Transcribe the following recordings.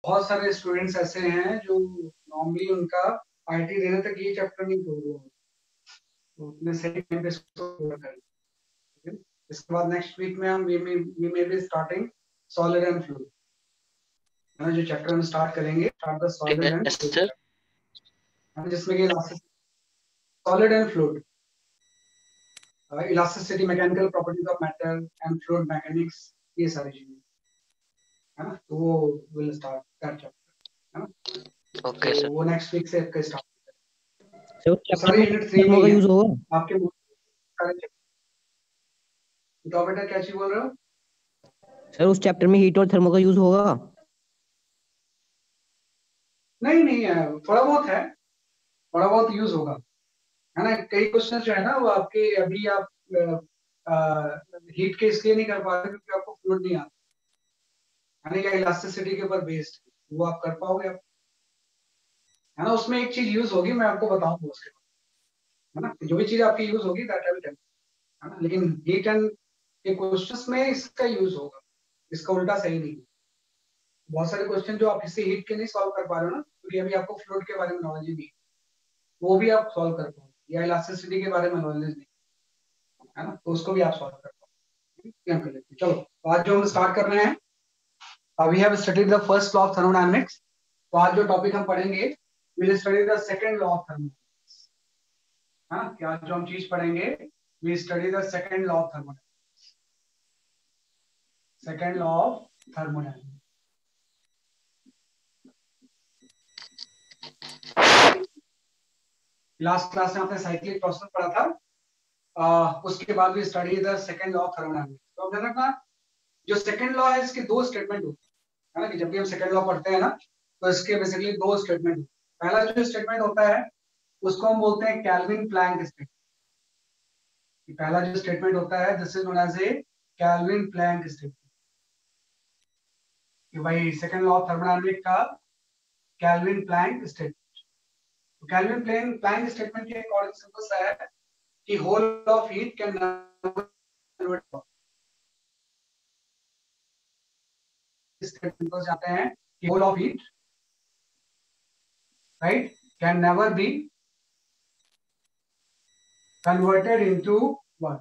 बहुत सारे स्टूडेंट्स ऐसे हैं जो नॉर्मली उनका आईटी देने तक ये चैप्टर नहीं पूरा हुआ, तो उतने सही टाइम पे इसको पूरा करें। ठीक है? इसके बाद नेक्स्ट वीक में हम we may be starting solid and fluid, है ना। जो चैप्टर हम स्टार्ट करेंगे, start the solid and yes fluid, sir. जिसमें कि solid and fluid, elasticity, mechanical properties of matter and fluid mechanics, ये सारी चीजें, है ना। तो वो विल स्टार्ट दैट चैप्टर, है ना। ओके तो सर। वो नेक्स्ट वीक से आपका स्टार्ट, सर उस तो चैप्टर सारे में यूनिट 3 में थर्मो ही का है यूज होगा? आपके। बताओ बेटा, क्या चीज बोल रहे हो? सर उस चैप्टर में हीट और थर्मो का यूज होगा? नहीं नहीं है, थोड़ा बहुत है, थोड़ा बहुत यूज होगा, है ना। कई क्वेश्चन जो है ना वो आपके अभी आप हीट के इसलिए नहीं कर पा रहे क्योंकि आपको फ्लूइड नहीं आता, है ना, या इलास्टिसिटी के ऊपर बेस्ड, वो आप कर पाओगे आप, है ना। उसमें एक चीज यूज होगी, मैं आपको बताऊंगा उसके बाद, है ना। जो भी चीज आपकी यूज होगी दैट आई विल टेल, है ना। लेकिन हीट एंड के क्वेश्चंस में इसका यूज होगा, इसका उल्टा सही नहीं है। बहुत सारे क्वेश्चन जो आप इससे हीट के नहीं सॉल्व कर पा रहे हो ना, क्योंकि अभी आपको फ्लूइड के बारे में नॉलेज ही नहीं है, वो भी आप सॉल्व कर पाओगे, या इलास्टिसिटी के बारे में नॉलेज नहीं, है ना, तो उसको भी आप सॉल्व कर पाओगे। क्या कर लेते हैं, चलो तो आज जो हम स्टार्ट कर रहे हैं, we have studied the first law of thermodynamics. तो आज जो टॉपिक हम पढ़ेंगे, will study the second law of thermodynamics, है ना। क्या जो हम चीज पढ़ेंगे, we study the second law of thermodynamics, second law of thermodynamics. Last class में आपने साइक्लिक प्रोसेस पढ़ा था, उसके बाद भी study the second law of thermodynamics. तो अब ध्यान रखना, जो सेकंड लॉ है इसके दो स्टेटमेंट होते हैं, है ना, कि जब भी हम सेकंड लॉ पढ़ते हैं ना, तो इसके बेसिकली दो स्टेटमेंट। पहला जो स्टेटमेंट होता है उसको हम बोलते हैं कैल्विन प्लैंक स्टेटमेंट। पहला जो स्टेटमेंट होता है, this is known as a Kelvin Planck statement, कि भाई सेकंड लॉ ऑफ थर्मोडायनेमिक्स का कैल्विन प्लैंक स्टेटमेंट। तो कैल्विन प्लैंक स्टेटमेंट के अकॉर्डिंग सिंपल सा है कि whole of heat can never, statement जाते हैं कि whole of heat, right, can never be converted into one.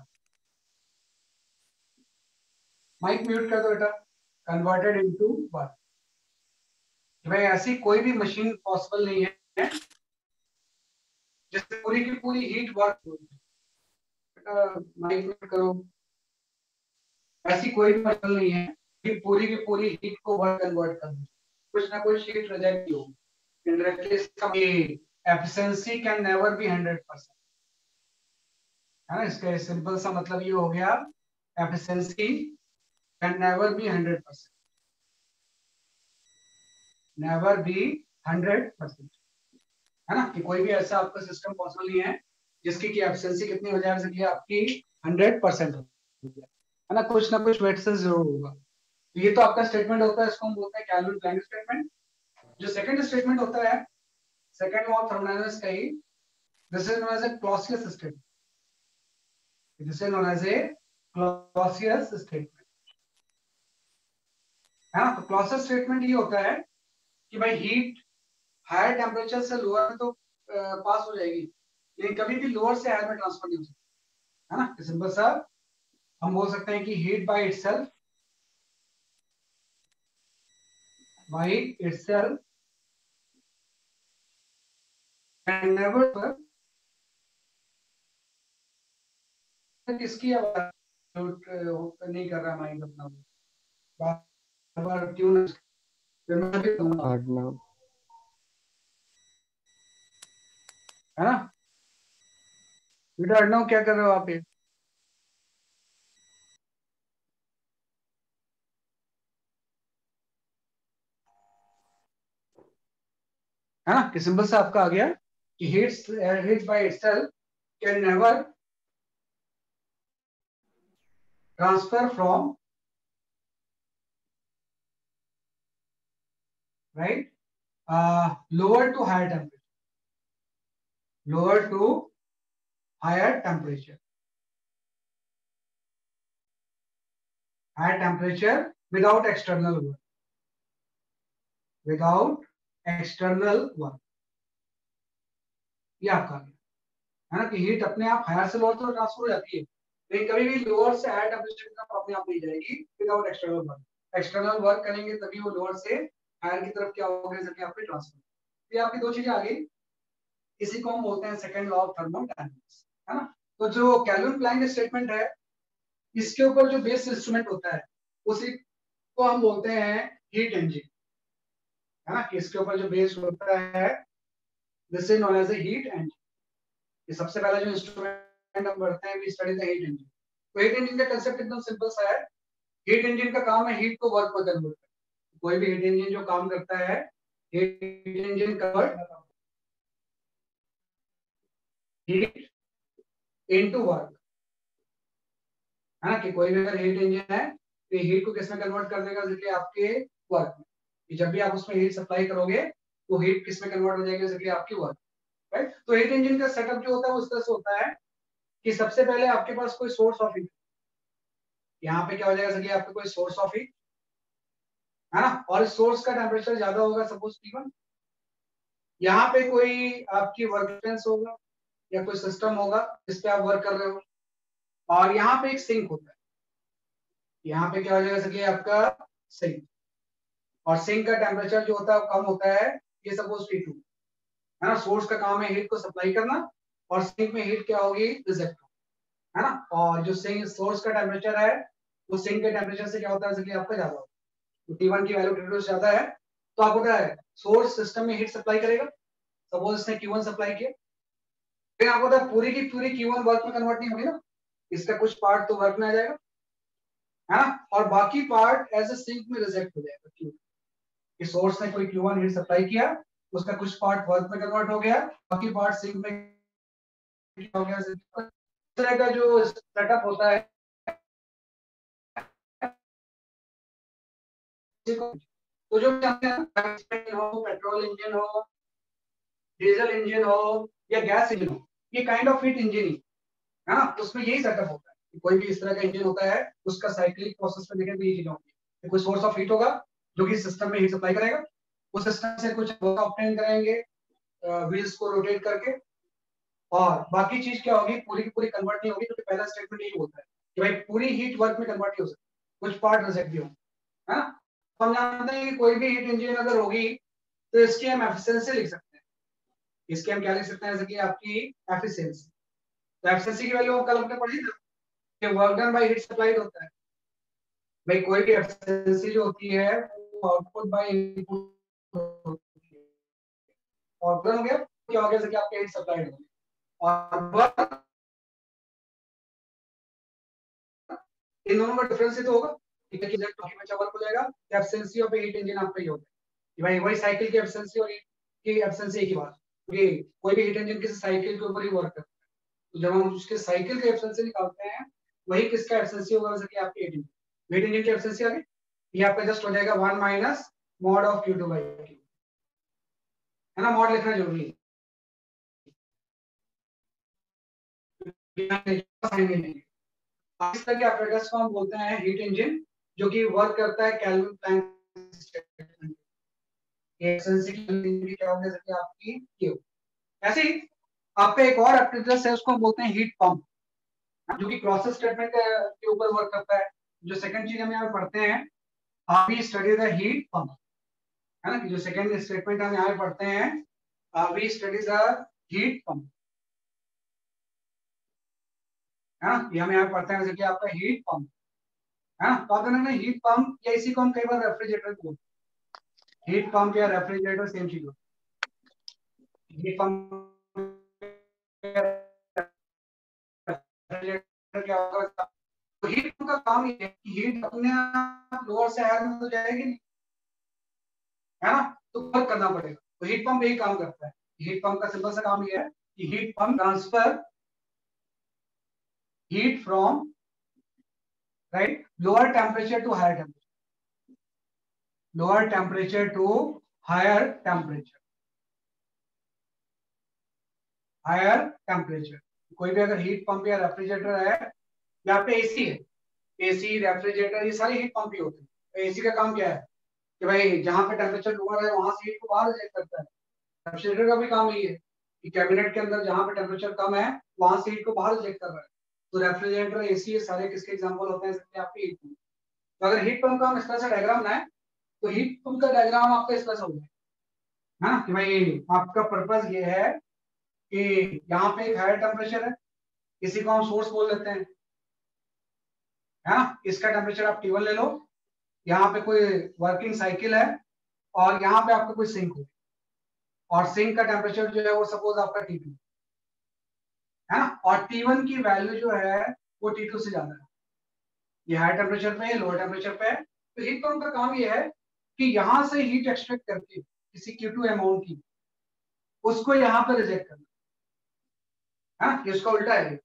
Mic mute कर दो बेटा। कन्वर्टेड इनटू वन, भाई ऐसी कोई भी मशीन पॉसिबल नहीं है जिससे पूरी की पूरी हीट वर्क हो। बेटा माइक म्यूट करो। ऐसी कोई भी मशीन नहीं है कि पूरी की पूरी हीट को वर्क कन्वर्ट कर दे, कुछ ना कुछ हीट रिजेक्ट होगी। इनडायरेक्टली इसका एफिशिएंसी कैन नेवर बी 100%, है ना। इसका सिंपल सा मतलब ये हो गया, efficiency can never B 100%, never be 100%, है ना। कि कोई भी ऐसा आपका सिस्टम पॉसिबल नहीं है जिसकी की एफिशिएंसी कितनी हो जाए सकती है आपकी 100% हो जाए, है ना कुछ वेट से जरूर होगा। तो ये तो आपका स्टेटमेंट होता है, इसको हम बोलते हैं कैल्विन प्लैंक स्टेटमेंट। जो सेकंड स्टेटमेंट होता है, सेकंड लॉ ऑफ थर्मोडायनामिक्स का ही, this is known as a Clausius statement, this is known as a Clausius statement, है ना। तो क्लॉसियस स्टेटमेंट ये होता है कि भाई हीट हायर टेम्परेचर से लोअर में तो पास हो जाएगी, लेकिन कभी भी लोअर से हायर में ट्रांसफर नहीं हो सकती, है ना। सिंपल सा हम बोल सकते हैं कि heat by itself can never, किसकी आवाज नहीं कर रहा माइंड अपना, बार बार ट्यून, फिर मैं भी कहूंगा, अर्नव। है ना। बेटा अर्णव क्या कर रहे हो आप ये? है ना, कि सिंपल से आपका आ गया कि heat by itself can never transfer from, right, lower to higher temperature, lower to higher temperature, higher temperature without external work, without external work. ये आपका है ना कि हीट अपने आप हायर से लोअर तो ट्रांसफर हो जाती है, लेकिन कभी भी लोअर से हायर टेम्परेचर की तरफ अपने आप नहीं जाएगी without external work. External work करेंगे तभी वो लोअर से हायर की तरफ क्या होगा, जैसे आपके ट्रांसफर। ये आपकी दो चीजें आ गई, इसी को हम बोलते हैं सेकंड लॉ ऑफ थर्मोडायनामिक्स, है ना। तो जो केल्विन प्लैंक स्टेटमेंट है, इसके ऊपर जो बेस इंस्ट्रूमेंट होता है उसी को हम बोलते हैं हीट इंजन, है ना। कि इसके ऊपर जो बेस होता है this is known as a heat engine. ये सबसे पहला जो इंस्ट्रूमेंट हम पढ़ते हैं, we study the heat engine. तो हीट इंजन का कांसेप्ट एकदम सिंपल सा है। हीट इंजन का काम है हीट को वर्क में कन्वर्ट करना। कोई भी हीट इंजन जो काम करता है, heat engine convert heat into work, है ना। कि कोई भी अगर हीट इंजन है तो हीट को किस में कन्वर्ट कर देगा, जैसे आपके वर्क में। कि जब भी आप उसमें हीट सप्लाई करोगे तो हीट किस में कन्वर्ट हो जाएगी, जैसे आपकी वर्क, राइट। तो हीट इंजन का सेटअप जो होता है उस तरह से होता है कि सबसे पहले आपके पास कोई सोर्स ऑफ हीट, यहाँ पे क्या हो जाएगा, जैसे आपके कोई सोर्स ऑफ हीट, है ना। और इस सोर्स का टेम्परेचर ज्यादा होगा, सपोज T1। यहाँ पे कोई आपकी वर्क होगा या कोई सिस्टम होगा जिस पे आप वर्क कर रहे हो, और यहाँ पे एक सिंक होता है। यहाँ पे क्या हो जाएगा, जैसे आपका सिंक, और सिंक का टेम्परेचर जो होता है वो कम होता है, ये सपोज T2, है ना। सोर्स का काम है हीट को सप्लाई करना, और सिंक में हीट क्या होगी, रिजेक्ट, है ना। और जो सिंक सोर्स का टेम्परेचर है वो सिंक के टेम्परेचर से क्या होता है, जैसे आपका ज्यादा होता है। तो T1 की वैल्यू T2 से ज्यादा है, तो आपको क्या है, सोर्स सिस्टम में हीट सप्लाई करेगा। सपोज इसने Q1 सप्लाई किया, फिर आपको पता है पूरी की पूरी Q1 वर्क में कन्वर्ट नहीं होगी ना, इसका कुछ पार्ट तो वर्क में आ जाएगा, है ना। और बाकी पार्ट एज ए सिंक में रिजेक्ट हो जाएगा। क्यों, कि सोर्स ने कोई Q1 हीट सप्लाई किया, उसका कुछ पार्ट वर्क में कन्वर्ट हो गया, बाकी पार्ट सिंक में हो गया। इस तरह का जो सेटअप होता है, तो जो हो, पेट्रोल इंजन हो, डीजल इंजन हो या गैस इंजन हो, ये काइंड ऑफ हीट इंजन ही, है ना। उसमें यही सेटअप होता है कि कोई भी इस तरह का इंजन होता है, उसका साइक्लिक प्रोसेस में देखें तो ये चीजें होती है। कोई सोर्स ऑफ हीट होगा जो कि सिस्टम में हीट सप्लाई करेगा, उस सिस्टम से कुछ वर्क ऑब्टेन करेंगे व्हील्स को रोटेट करके, और बाकी चीज क्या होगी, पूरी की पूरी कन्वर्ट नहीं होगी, क्योंकि पहला स्टेटमेंट यही होता है कि भाई पूरी हीट वर्क में कन्वर्ट नहीं हो सकती, कुछ पार्ट रिजेक्ट भी हो, है ना। तो हम जानते हैं कि कोई भी हीट इंजन अगर होगी तो इसकी हम एफिशिएंसी लिख सकते हैं। इसके हम क्या लिख सकते हैं, जैसे कि आपकी एफिशिएंसी। तो एफिशिएंसी की वैल्यू हम कल हमने पढ़ी ना, कि work done by heat supplied होता है। भाई कोई भी एफिशिएंसी जो होती है वो आउटपुट बाय इनपुट होती है, और डन हो गया क्या हो गया, जैसे कि आपके हीट सप्लाइड हो गया, और वर्क, इन दोनों का डिफरेंस ही तो होगा। ठीक है, कि जब बचा वर्क हो जाएगा, एफिशिएंसी ऑफ हीट इंजन आपका ही होगा कि भाई वही साइकिल की एफिशिएंसी और हीट की एफिशिएंसी एक ही बात, क्योंकि कोई भी हीट इंजन किसी साइकिल के ऊपर ही वर्क करता है। तो जब हम उसके साइकिल की एफिशिएंसी निकालते हैं, वही किसका एफिशिएंसी होगा, जैसे कि आपकी हीट इंजन की एफिशिएंसी आ गई। ये आपका जस्ट हो जाएगा 1 minus mod of Q2 by Q, है ना। मॉड लिखना जरूरी है, इस तरह के apparatus को हम बोलते हैं हीट इंजन, जो कि वर्क करता है केल्विन प्लैंक स्टेटमेंट। एफिशिएंसी की क्या होगी, जैसे कि आपकी Q। ऐसे ही आपका एक और apparatus है, उसको हम बोलते हैं हीट पंप, जो कि प्रोसेस स्टेटमेंट के ऊपर वर्क करता है। जो सेकंड चीज हम यहाँ पढ़ते हैं, आप ही स्टडी द हीट पंप, है ना। कि जो सेकंड स्टेटमेंट हम यहाँ पढ़ते हैं, we study the heat pump, है ना। ये हम यहाँ पढ़ते हैं, जैसे कि आपका हीट पंप, है ना। तो आप देखना हीट पंप, या इसी को हम कई बार रेफ्रिजरेटर बोलते हैं। हीट पंप या रेफ्रिजरेटर सेम चीज होती है। हीट पंप रेफ्रिजरेटर क्या होगा, तो हीट पंप का काम ये है कि हीट अपने आप लोअर से हायर में तो जाएगी नहीं, है ना। तो वर्क करना पड़ेगा, तो हीट पंप यही काम करता है। हीट पंप का सिंपल सा काम ये है कि heat pump transfer heat from right lower temperature to higher temperature, lower temperature to higher temperature, higher temperature. कोई भी अगर हीट पंप या रेफ्रिजरेटर है, या पे एसी है, एसी रेफ्रिजरेटर ये सारी हीट पंप ही होते हैं। तो एसी का काम क्या है, कि भाई जहाँ पे टेम्परेचर लोअर है वहां से हीट को बाहर रिजेक्ट करता है। रेफ्रिजरेटर का भी काम यही है कि कैबिनेट के अंदर जहाँ पे टेम्परेचर कम है वहां से हीट को बाहर रिजेक्ट कर रहा है। तो रेफ्रिजरेटर, एसी, ये सारे किसके एग्जाम्पल होते हैं, इसलिए आपके हीट पंप। तो अगर हीट पंप का हम इस तरह से डायग्राम बनाए तो हीट पंप का डायग्राम आपका इस तरह से हो जाए, है ना, कि भाई आपका पर्पज ये है कि यहाँ पे एक हायर टेम्परेचर है, इसी को हम सोर्स बोल लेते हैं, है ना। इसका टेम्परेचर आप T1 ले लो, यहाँ पे कोई वर्किंग साइकिल है और यहाँ पे आपका कोई सिंक हो, और सिंक का टेम्परेचर जो है वो सपोज आपका T2 है ना, और T1 की वैल्यू जो है वो T2 से ज्यादा है। ये हाई टेम्परेचर पे है, लोअर टेम्परेचर पे है। तो हीट पंप का काम ये है कि यहाँ से हीट एक्सट्रैक्ट करके किसी Q2 अमाउंट की उसको यहाँ पे रिजेक्ट करना, है ना। इसका उल्टा है,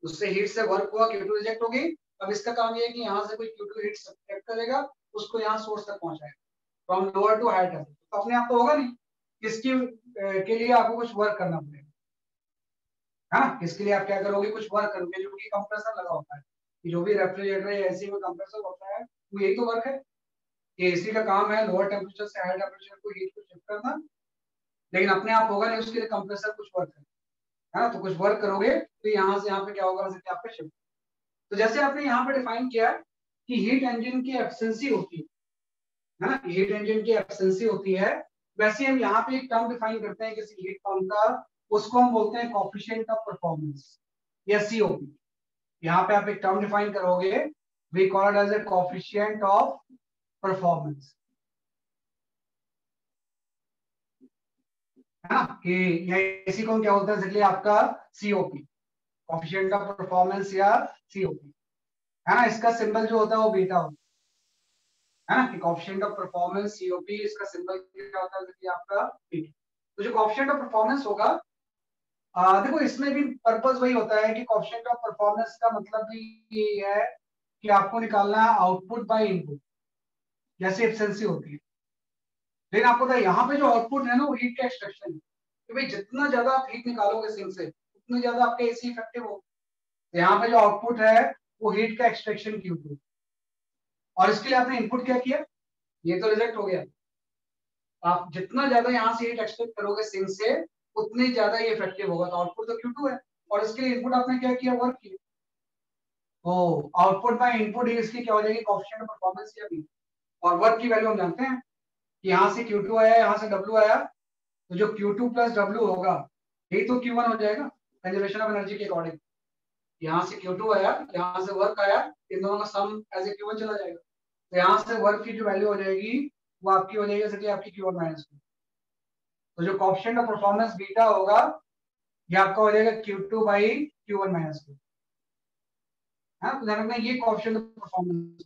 उससे हीट से वर्क हुआ, Q2 रिजेक्ट होगी। अब इसका काम ये है कि यहाँ से कोई Q2 हीट सब्ट्रैक्ट करेगा, उसको यहाँ सोर्स तक पहुंचाएगा, from lower to higher temperature. तो अपने आप तो होगा नहीं, इसकी के लिए आपको कुछ वर्क करना पड़ेगा, है ना। इसके लिए आप क्या करोगे, कुछ वर्क करोगे, जो कि कंप्रेसर लगा होता है। कि जो भी रेफ्रिजरेटर या एसी में कंप्रेसर होता है वो यही तो वर्क है कि एसी का काम है लोअर टेम्परेचर से हायर टेम्परेचर को हीट को शिफ्ट करना। लेकिन अपने आप होगा नहीं, उसके लिए कंप्रेसर कुछ वर्क है ना। तो कुछ वर्क करोगे तो यहाँ से यहाँ पे क्या होगा, आपका शिफ्ट। तो जैसे आपने यहाँ पे डिफाइन किया कि हीट इंजन की एफिशिएंसी होती है ना, हीट इंजन की एफिशिएंसी होती है, वैसे हम यहाँ पे एक टर्म डिफाइन करते हैं किसी हीट पंप का, उसको हम बोलते हैं कोएफिशिएंट ऑफ परफॉर्मेंस या सीओपी। यहाँ पे आप एक टर्म डिफाइन करोगे, we call it as a coefficient of performance, है ना। कि इसी को क्या बोलते हैं, इसलिए आपका सीओपी, कोएफिशिएंट ऑफ परफॉर्मेंस या सीओपी, है ना। इसका सिंबल जो होता है वो बीटा होता है ना, कि कोएफिशिएंट ऑफ परफॉर्मेंस सीओपी, इसका सिंबल क्या होता है, इसलिए आपका बीटा। तो जो कोएफिशिएंट ऑफ परफॉर्मेंस होगा, देखो इसमें भी पर्पस वही होता है कि कोएफिशिएंट ऑफ परफॉर्मेंस का मतलब भी ये है कि आपको निकालना है आउटपुट बाय इनपुट, जैसे एफिशिएंसी होती है। लेकिन आपको पता है यहाँ पे जो आउटपुट है ना वो हीट का एक्सट्रैक्शन है, कि भाई जितना ज्यादा आप हीट निकालोगे सिंक से उतनी ज्यादा आपका एसी इफेक्टिव हो। तो यहाँ पे जो आउटपुट है वो हीट का एक्सट्रैक्शन Q2, और इसके लिए आपने इनपुट क्या किया, ये तो रिजेक्ट हो गया। आप जितना ज्यादा यहाँ से हीट एक्सट्रैक्ट करोगे सिंक से उतनी ज्यादा ये इफेक्टिव होगा। तो आउटपुट तो Q2 है, और इसके लिए इनपुट आपने क्या किया, वर्क किया। तो आउटपुट बाय इनपुट ही इसकी क्या हो जाएगी, कोएफिशिएंट ऑफ परफॉर्मेंस या बी। और वर्क की वैल्यू हम जानते हैं कि यहाँ से Q2 आया, यहाँ से W आया, तो जो Q2 प्लस W होगा यही तो Q1 हो जाएगा कंजर्वेशन ऑफ एनर्जी के अकॉर्डिंग। यहाँ से Q2 आया, यहाँ से वर्क आया, इन दोनों का सम एज ए Q1 चला जाएगा। तो यहाँ से वर्क की जो वैल्यू हो जाएगी वो आपकी हो जाएगी जैसे कि आपकी Q1 माइनस Q। तो जो कोएफिशिएंट ऑफ परफॉर्मेंस बीटा होगा ये आपका हो जाएगा Q2 by Q1 minus Q, है। तो ध्यान रखना ये कोएफिशिएंट ऑफ परफॉर्मेंस,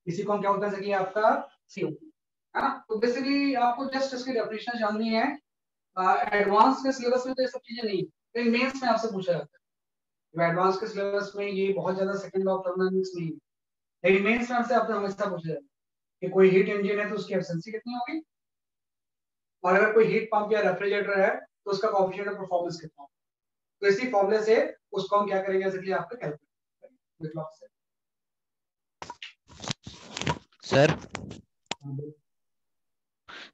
इसी को हम क्या बोलते हैं, जैसे कि आपका सीओपी, है ना। तो बेसिकली आपको जस्ट इसकी डेफिनेशन जाननी है। एडवांस के सिलेबस में तो ये सब चीजें नहीं, लेकिन मेंस में आपसे पूछा जाता है। एडवांस के सिलेबस में ये बहुत ज्यादा सेकंड लॉ ऑफ थर्मोडायनामिक्स नहीं है, लेकिन मेंस में आपसे आपसे हमेशा पूछा जाता है कि कोई हीट इंजन है तो उसकी एफिशिएंसी कितनी होगी, और अगर कोई हीट पंप या रेफ्रिजरेटर है तो उसका कोएफिशिएंट ऑफ परफॉर्मेंस कितना होगा। तो इसी फॉर्मूले से उसको हम क्या करेंगे, इसलिए आपका कैलकुलेट विद लॉ से। सर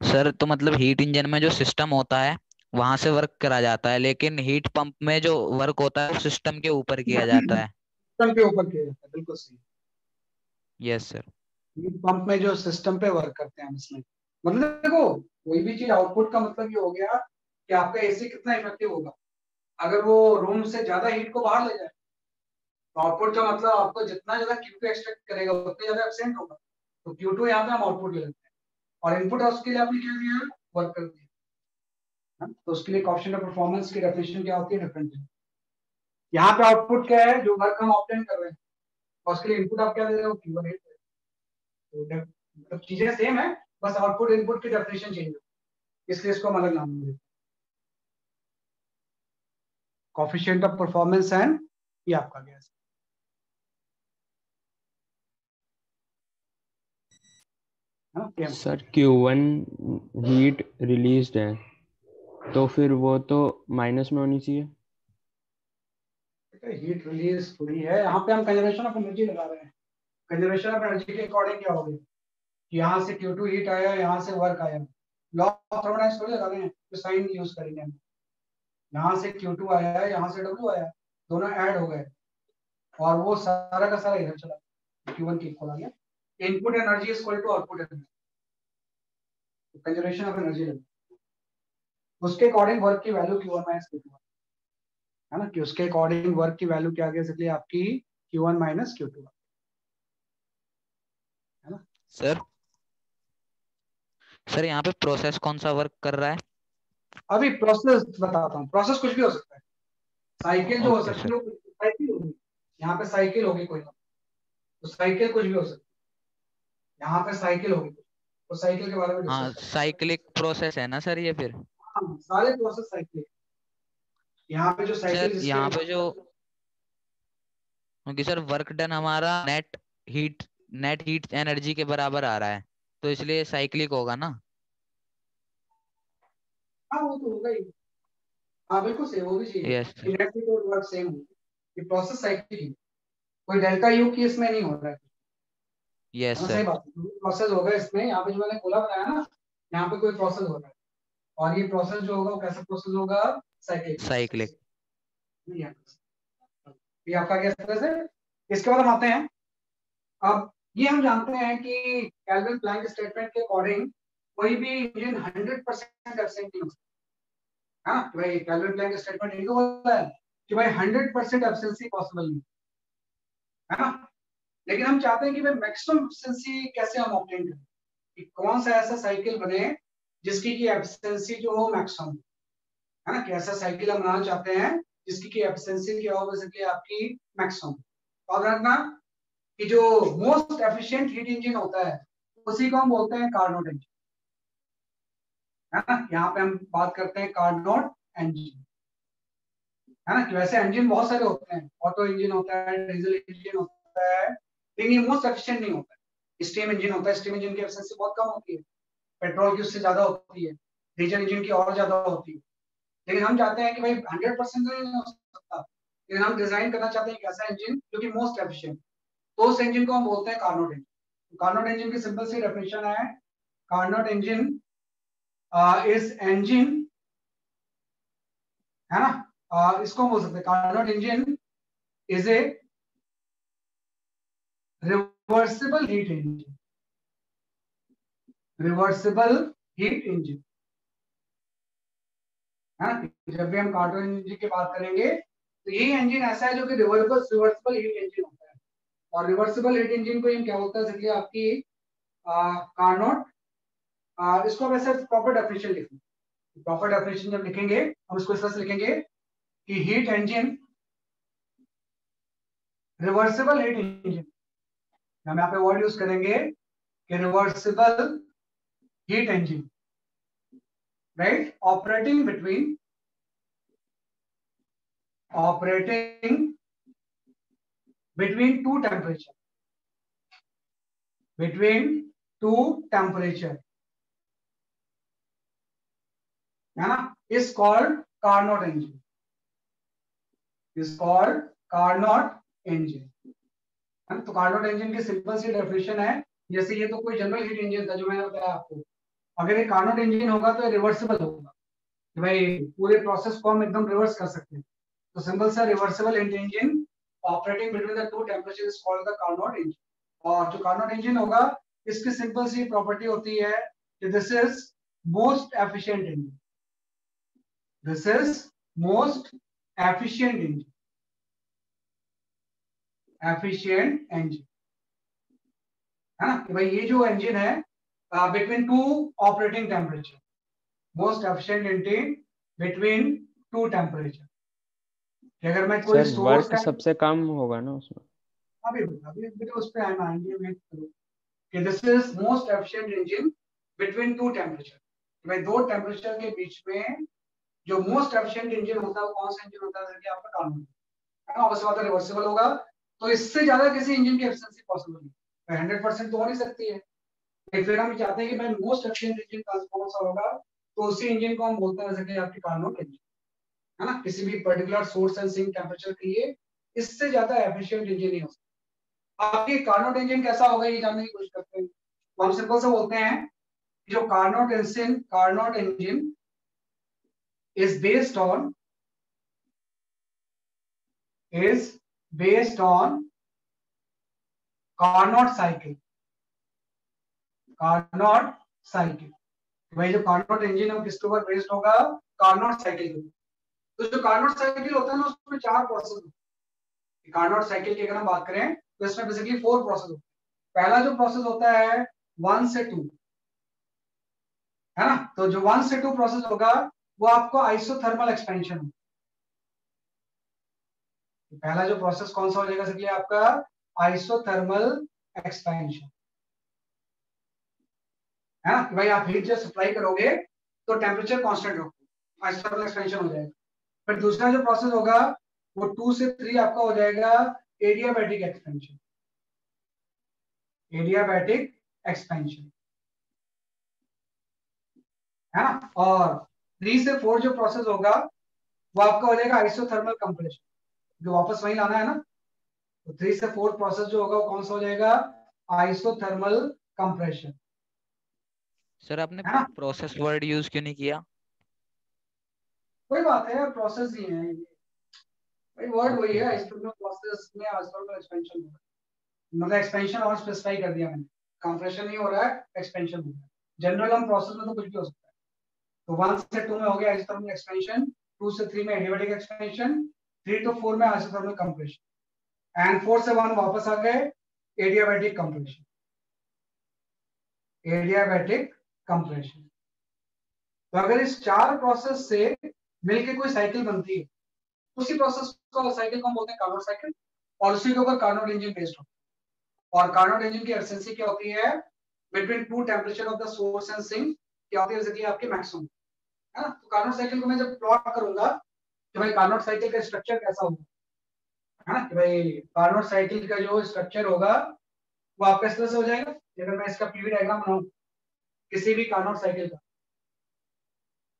सर तो मतलब हीट इंजन में जो सिस्टम होता है वहां से वर्क करा जाता है, लेकिन हीट पंप में जो वर्क होता है वो सिस्टम के ऊपर किया जाता है। सिस्टम के ऊपर किया जाता है, बिल्कुल सही। Yes sir. हीट पंप में जो सिस्टम पे वर्क करते हैं हम इसमें, मतलब देखो कोई भी चीज आउटपुट का मतलब ये हो गया कि आपका एसी कितना इफेक्टिव होगा। अगर वो रूम से ज्यादा हीट को बाहर ले जाए तो आउटपुट का मतलब आपको जितना ज्यादा Q2 एक्सट्रैक्ट करेगा उतना ज्यादा एब्सेंट होगा। तो Q2 यहाँ पे हम आउटपुट ले लेते हैं, और इनपुट उसके लिए आपने क्या दिया, वर्क कर दिया, हाँ? तो उसके लिए कोएफिशिएंट ऑफ परफॉर्मेंस की डेफिनेशन क्या होती है, डिफरेंट है। यहाँ पे आउटपुट क्या है, जो वर्क हम ऑब्टेन कर रहे हैं, और उसके लिए इनपुट आप क्या दे रहे हो, Q1 है। तो मतलब चीजें सेम है, बस आउटपुट इनपुट की डेफिनेशन चेंज है, इसलिए इसको हम अलग नाम देते हैं, कोएफिशिएंट ऑफ परफॉर्मेंस एंड ये आपका gas. Sir Q1 heat released है तो फिर वो तो माइनस में होनी चाहिए। हीट रिलीज थोड़ी है, यहाँ पे हम कंजर्वेशन ऑफ एनर्जी लगा रहे हैं। कंजर्वेशन ऑफ एनर्जी के अकॉर्डिंग क्या होगी, कि यहाँ से Q2 हीट आया, यहाँ से वर्क आया, लॉ ऑफ थर्मोडायनेमिक्स थोड़ी लगा रहे हैं, तो साइन यूज करेंगे हम। यहाँ से Q2 आया है, यहाँ से W आया, दोनों ऐड हो गए और वो सारा का सारा इधर चला, Q1 के इक्वल आ गया। Input energy is equal to output energy, conservation of energy लगे, उसके अकॉर्डिंग वर्क की वैल्यू Q1 माइनस Q2 है ना, कि उसके अकॉर्डिंग वर्क की वैल्यू क्या आ गया, इसलिए आपकी Q1 माइनस Q2 है ना। सर यहाँ पे प्रोसेस कौन सा वर्क कर रहा है? अभी प्रोसेस बताता हूँ, प्रोसेस कुछ भी हो सकता है, साइकिल जो हो ओके सकती सर। है साइकिल होगी, यहाँ पे साइकिल होगी कोई ना, तो साइकिल कुछ भी हो सकती है, यहाँ पे साइकिल होगी, तो साइकिल के बारे में हाँ, डिस्कस करते साइक्लिक प्रोसेस है ना सर ये फिर? हैं। हाँ, सारे प्रोसेस साइकिल, यहाँ पे जो साइकिल सर जिसके यहाँ पे जो, क्योंकि सर वर्क डन हमारा नेट हीट एनर्जी के बराबर आ रहा है, तो इसलिए साइक्लिक होगा ना? हाँ वो तो होगा ही, हाँ बिल्कुल सही, वो भी चाहिए यस कि सर। नेट और वर्क सेम हो, कि प्रोसेस साइकिल ही, कोई डेल्टा यू की इसमें नहीं हो रहा है यस ना, सही सर। बात है, प्रोसेस होगा इसमें, यहाँ पे जो मैंने खोला बनाया ना, यहाँ पे कोई प्रोसेस हो रहा है, और ये प्रोसेस जो होगा वो कैसा प्रोसेस होगा, साइक्लिक साइक्लिक। प्रोसेस। ये आपका क्या तरह से, इसके बाद हम आते हैं, अब ये हम जानते हैं कि केल्विन प्लैंक स्टेटमेंट के अकॉर्डिंग कोई भी इंजन 100% एब्सेंट नहीं हो सकता, हाँ कि भाई केल्विन प्लैंक स्टेटमेंट इनको बोलता है कि भाई 100% एब्सेंसी पॉसिबल नहीं है ना, लेकिन हम चाहते हैं कि भाई मैक्सिमम एब्सेंसी कैसे हम ऑब्टेन करें, कि कौन सा ऐसा साइकिल बने जिसकी की एब्सेंसी जो हो मैक्सिमम, है ना, कि ऐसा साइकिल हम बनाना चाहते हैं जिसकी की एब्सेंसी क्या हो बेसिकली आपकी मैक्सिमम। तो रखना कि जो मोस्ट एफिशिएंट हीट इंजन होता है उसी को हम बोलते हैं कार्नोट इंजन, है ना, यहाँ पे हम बात करते हैं कार्नोट इंजन, है ना, कि वैसे इंजन बहुत सारे होते हैं, ऑटो इंजन होता है, डीजल इंजन होता है, लेकिन ये मोस्ट एफिशिएंट नहीं होता है। स्टीम इंजन होता है, स्टीम इंजन की एफिशिएंसी बहुत कम होती है, पेट्रोल की उससे ज्यादा होती है, डीजल इंजन की और ज्यादा होती है, लेकिन हम चाहते हैं कि भाई 100% नहीं हो सकता, लेकिन हम डिजाइन करना चाहते हैं एक ऐसा इंजन जो कि मोस्ट एफिशिएंट, तो उस इंजन को हम बोलते हैं कार्नोट इंजन। कार्नोट इंजन की सिंपल सी डेफिनेशन है, कार्नोट इंजन इज इंजन, है ना, इसको हम बोल सकते हैं Carnot engine is a reversible heat engine, reversible heat engine, है ना, जब भी हम कार्नोट इंजन की बात करेंगे तो यही इंजन ऐसा है जो कि रिवर्सिबल हीट इंजन होता है, और रिवर्सिबल हीट इंजन को हम क्या बोलते हैं, इसलिए आपकी कार्नोट, इसको हम ऐसे प्रॉपर डेफिनेशन लिखेंगे, प्रॉपर डेफिनेशन जब लिखेंगे हम इसको इस तरह से लिखेंगे कि heat engine, reversible heat engine, हम यहाँ पे वर्ड यूज करेंगे कि reversible heat engine, right, operating between two temperature, है ना, is called Carnot engine, is called Carnot engine, है ना। तो कार्नोट इंजन की सिंपल सी डेफिनेशन है, जैसे ये तो कोई जनरल हीट इंजन था जो मैंने बताया आपको, अगर ये कार्नोट इंजन होगा तो ये रिवर्सिबल होगा, कि भाई पूरे प्रोसेस को हम एकदम रिवर्स कर सकते हैं, तो सिंपल सा reversible heat engine operating between the two temperature is called the Carnot engine. और जो कार्नोट इंजन होगा इसकी सिंपल सी प्रॉपर्टी होती है कि this is most efficient engine, this is most efficient engine, efficient engine, है ना, कि भाई ये जो इंजन है between two operating temperature, most efficient engine between two temperature, अगर मैं कोई सर सोर्स वर्क सबसे कम होगा ना उसमें? अभी अभी तो उस पे आएंगे, वेट करो, कि this is most efficient engine between two temperature, भाई दो टेम्परेचर के बीच में जो मोस्ट एफिशिएंट इंजन होता है वो कौन सा इंजन होता है, कि आपका कार्नोट है ना, ऑब्वियस बात है रिवर्सिबल होगा, तो इससे ज्यादा किसी इंजन की एफिशिएंसी पॉसिबल नहीं, 100% तो हो नहीं सकती है, लेकिन फिर हम चाहते हैं कि भाई मोस्ट एफिशिएंट इंजन कौन सा होगा, तो उसी इंजन को हम बोलते हैं जैसे कि आपकी कार्नोट इंजन, है ना, किसी भी particular source and sink temperature के लिए इससे ज्यादा एफिशिएंट इंजन नहीं हो सकता। आपकी कार्नोट इंजन कैसा होगा ये जानने की कोशिश करते हैं, तो हम सिंपल से बोलते हैं कि जो Carnot engine is based on Carnot cycle. Carnot cycle, भाई जो कार्नोट इंजन है वो किसके ऊपर बेस्ड होगा? कार्नोट साइकिल के ऊपर। तो जो कार्नोट साइकिल होता है ना उसमें 4 प्रोसेस होते हैं। कार्नोट साइकिल की अगर हम बात करें तो इसमें बेसिकली 4 प्रोसेस होते हैं। पहला जो प्रोसेस होता है 1 से 2, है ना? तो जो 1 से 2 प्रोसेस होगा वो आपको आइसोथर्मल एक्सपेंशन होगा। पहला जो प्रोसेस कौन सा हो जाएगा इसके लिए आपका? आइसोथर्मल एक्सपेंशन, है ना? कि भाई आप हीट जब सप्लाई करोगे तो टेम्परेचर कांस्टेंट होगा, आइसोथर्मल एक्सपेंशन हो जाएगा। फिर दूसरा जो प्रोसेस होगा वो 2 से 3 आपका हो जाएगा एडियाबैटिक एक्सपेंशन। एडियाबैटिक एक्सपेंशन, है ना? और 3 से 4 जो प्रोसेस होगा वो आपका हो जाएगा आइसोथर्मल कंप्रेशन, जो वापस वही लाना है ना। तो 3 से 4 प्रोसेस जो होगा वो कौन सा हो जाएगा? आइसोथर्मल कंप्रेशन, सर आपने है ना? प्रोसेस वर्ड यूज क्यों नहीं किया? कोई बात है, प्रोसेस ही है ये। भाई वर्ड वही ओके है, सर। आइसोथर्मल प्रोसेस में आइसोथर्मल एक्सपेंशन होगा। मतलब एक्सपेंशन और स्पेसिफाई कर दिया मैंने, कंप्रेशन नहीं हो रहा है, एक्सपेंशन हो रहा है। जनरल हम प्रोसेस में तो कुछ भी हो सकता है। तो 1 से 2 में हो गया आइसोथर्मल एक्सपेंशन, 2 से 3 में एडियाबैटिक एक्सपेंशन, 3 to 4 में आइसोथर्मल कंप्रेशन, एंड 4 से 1 वापस आ गए एडियाबैटिक कंप्रेशन। Adiabatic compression. तो अगर इस 4 प्रोसेस से मिलके कोई साइकिल बनती है, उसी प्रोसेस को साइकिल को हम बोलते हैं कार्नोट साइकिल, और उसी के ऊपर कार्नोट इंजन बेस्ड होता है। और कार्नोट इंजन की एफिशिएंसी क्या होती है? Between 2 temperature of the source and sink क्या होती है? जैसे कि आपकी मैक्सिमम, है ना? तो कार्नोट साइकिल को मैं जब प्लॉट करूंगा कि भाई कार्नोट साइकिल का स्ट्रक्चर कैसा होगा, है ना? कि भाई कार्नोट साइकिल का जो स्ट्रक्चर होगा वो आपका इस तरह से हो जाएगा। अगर मैं इसका पीवी डायग्राम बनाऊं किसी भी कार्नोट साइकिल का,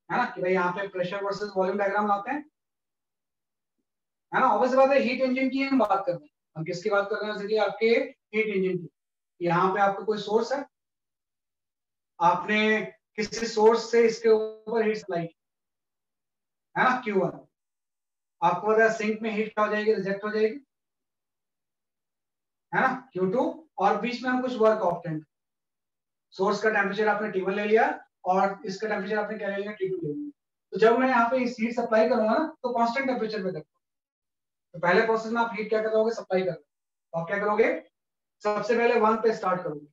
है ना? कि भाई यहाँ पे प्रेशर वर्सेस वॉल्यूम डायग्राम लाते हैं, है ना? ऑब्वियस बात है हीट इंजन की हम बात कर रहे हैं। हम किसकी बात कर रहे हैं? जैसे कि आपके हीट इंजन की। यहाँ पे आपका कोई सोर्स है, आपने किसी सोर्स से इसके ऊपर हीट सप्लाई की, है ना? Q1 आपको पता है सिंक में हीट क्या हो जाएगी? रिजेक्ट हो जाएगी, है ना? Q2, और बीच में हम कुछ वर्क ऑप्टेंट, सोर्स का टेम्परेचर आपने T1 ले लिया और इसका टेम्परेचर आपने क्या ले लिया? T2 ले लिया। तो जब मैं यहाँ पे इस हीट सप्लाई करूंगा ना तो कांस्टेंट टेम्परेचर पे करूंगा। तो पहले प्रोसेस में आप हीट क्या करोगे? सप्लाई करोगे। तो आप क्या करोगे? सबसे पहले 1 पे स्टार्ट करोगे।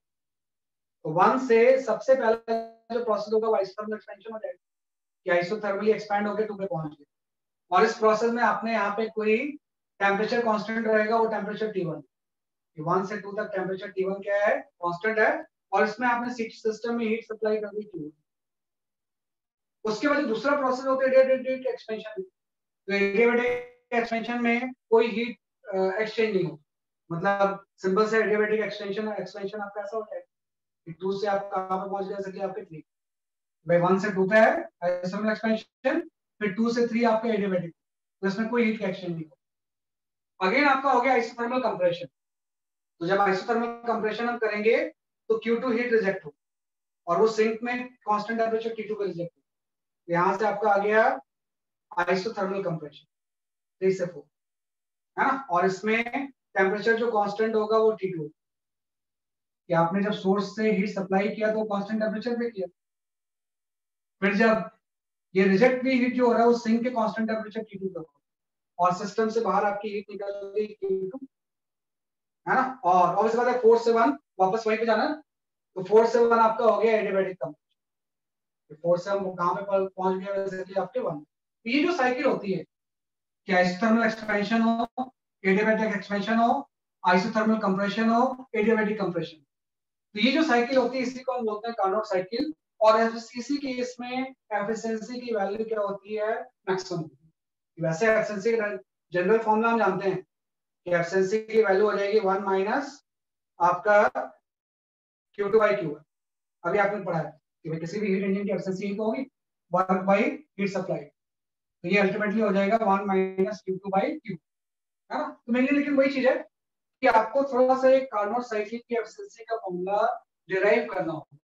तो 1 से सबसे पहला जो प्रोसेस होगा वो आइसोथर्मल एक्सपेंशन हो जाएगा, कि आइसोथर्मली एक्सपैंड होकर 2 पे पहुंच गए। और इस प्रोसेस में आपने यहाँ पे कोई टेम्परेचर कांस्टेंट रहेगा, वो टेम्परेचर T1। 1 से 2 तक टेम्परेचर T1 क्या है? कांस्टेंट है। और इसमें आपने सिस्टम में हीट सप्लाई कर दी Q1। उसके बाद दूसरा प्रोसेस होता है एडियाबैटिक एक्सपेंशन। तो एडियाबैटिक एक्सपेंशन में कोई हीट एक्सचेंज नहीं होता। मतलब सिंपल से एडियाबैटिक एक्सपेंशन आपका ऐसा होता है कि 2 से आप कहां पे पहुंच गए? जैसे कि आपके 3 भाई 1 से 2 पे है आइसोथर्मल एक्सपेंशन, फिर 2 से 3 आपका एडियाबैटिक, तो इसमें कोई हीट एक्सचेंज नहीं होता। अगेन आपका हो गया आइसोथर्मल कंप्रेशन। तो जब आइसोथर्मल कंप्रेशन हम करेंगे तो Q2 हीट रिजेक्ट हो और वो सिंक में कांस्टेंट टेम्परेचर T2 पे रिजेक्ट हो। यहां से आपका आ गया आइसोथर्मल कंप्रेशन 3 से 4, है ना? और इसमें टेम्परेचर जो कांस्टेंट होगा वो T2, कि आपने जब सोर्स से हीट सप्लाई किया तो कांस्टेंट टेम्परेचर पे किया। फिर जब ये रिजेक्ट भी हीट जो हो रहा है वो सिंक के कांस्टेंट टेम्परेचर T2 पे होगा और सिस्टम से बाहर आपकी हीट निकल गई Q2, है ना? और इसके बाद 4 से 1 वापस वहीं पे जाना। तो 4 से 1 आपका हो गया एडियाबैटिक कंप्रेशन। 4 से हम कहां पे पहुंच गए? बेसिकली आपके 1। तो ये जो साइकिल होती है कि आइसोथर्मल एक्सपेंशन हो, एडियाबैटिक एक्सपेंशन हो, आइसोथर्मल कंप्रेशन हो, एडियाबैटिक कंप्रेशन, तो ये जो साइकिल होती है इसी को हम बोलते हैं कार्नोट साइकिल। और इसी की इसमें एफिशिएंसी की वैल्यू क्या होती है? मैक्सिमम। वैसे एफिशिएंसी का जनरल फॉर्मूला हम जानते हैं कि एफिशिएंसी की वैल्यू हो जाएगी 1 माइनस आपका Q2 by Q1। अभी आपने पढ़ा है कि भाई किसी भी हीट इंजन की एफिशिएंसी तो होगी वर्क बाय हीट सप्लाई। तो ये अल्टीमेटली हो जाएगा 1 माइनस Q2 by Q, है ना? तो मेनली लेकिन वही चीज है कि आपको थोड़ा सा एक कार्नोट साइकिल की एफिशिएंसी का फॉर्मूला डिराइव करना होगा,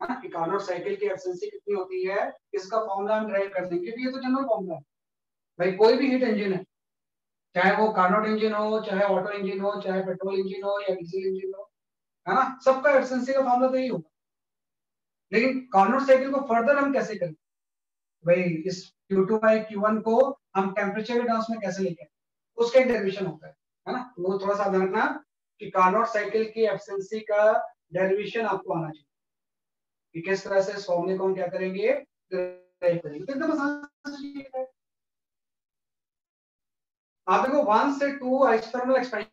है ना, कि कार्नोट साइकिल की एफिशिएंसी कितनी होती है, इसका फॉर्मूला हम डिराइव कर देंगे, क्योंकि ये तो जनरल फॉर्मूला है भाई। कोई भी हीट इंजन है, चाहे वो कार्नोट इंजन हो, चाहे ऑटो इंजन हो, चाहे पेट्रोल इंजन हो या डीजल इंजन हो, है ना, सबका एफिशिएंसी का फॉर्मूला तो यही होगा। लेकिन कार्नोट साइकिल को फर्दर हम कैसे करें भाई, इस Q2 बाई Q1 को हम टेम्परेचर के टर्म्स में कैसे लेके आए, उसका एक डेरिवेशन होता है ना। तो वो थोड़ा सा ध्यान रखना कि कार्नोट साइकिल की एफिशिएंसी का डेरिवेशन आपको आना चाहिए, कि किस तरह से इस फॉर्मूले को हम क्या करेंगे, डिराइव करेंगे। तो एकदम आसान सी चीज है। आप देखो 1 से 2 आइसोथर्मल एक्सपेंशन,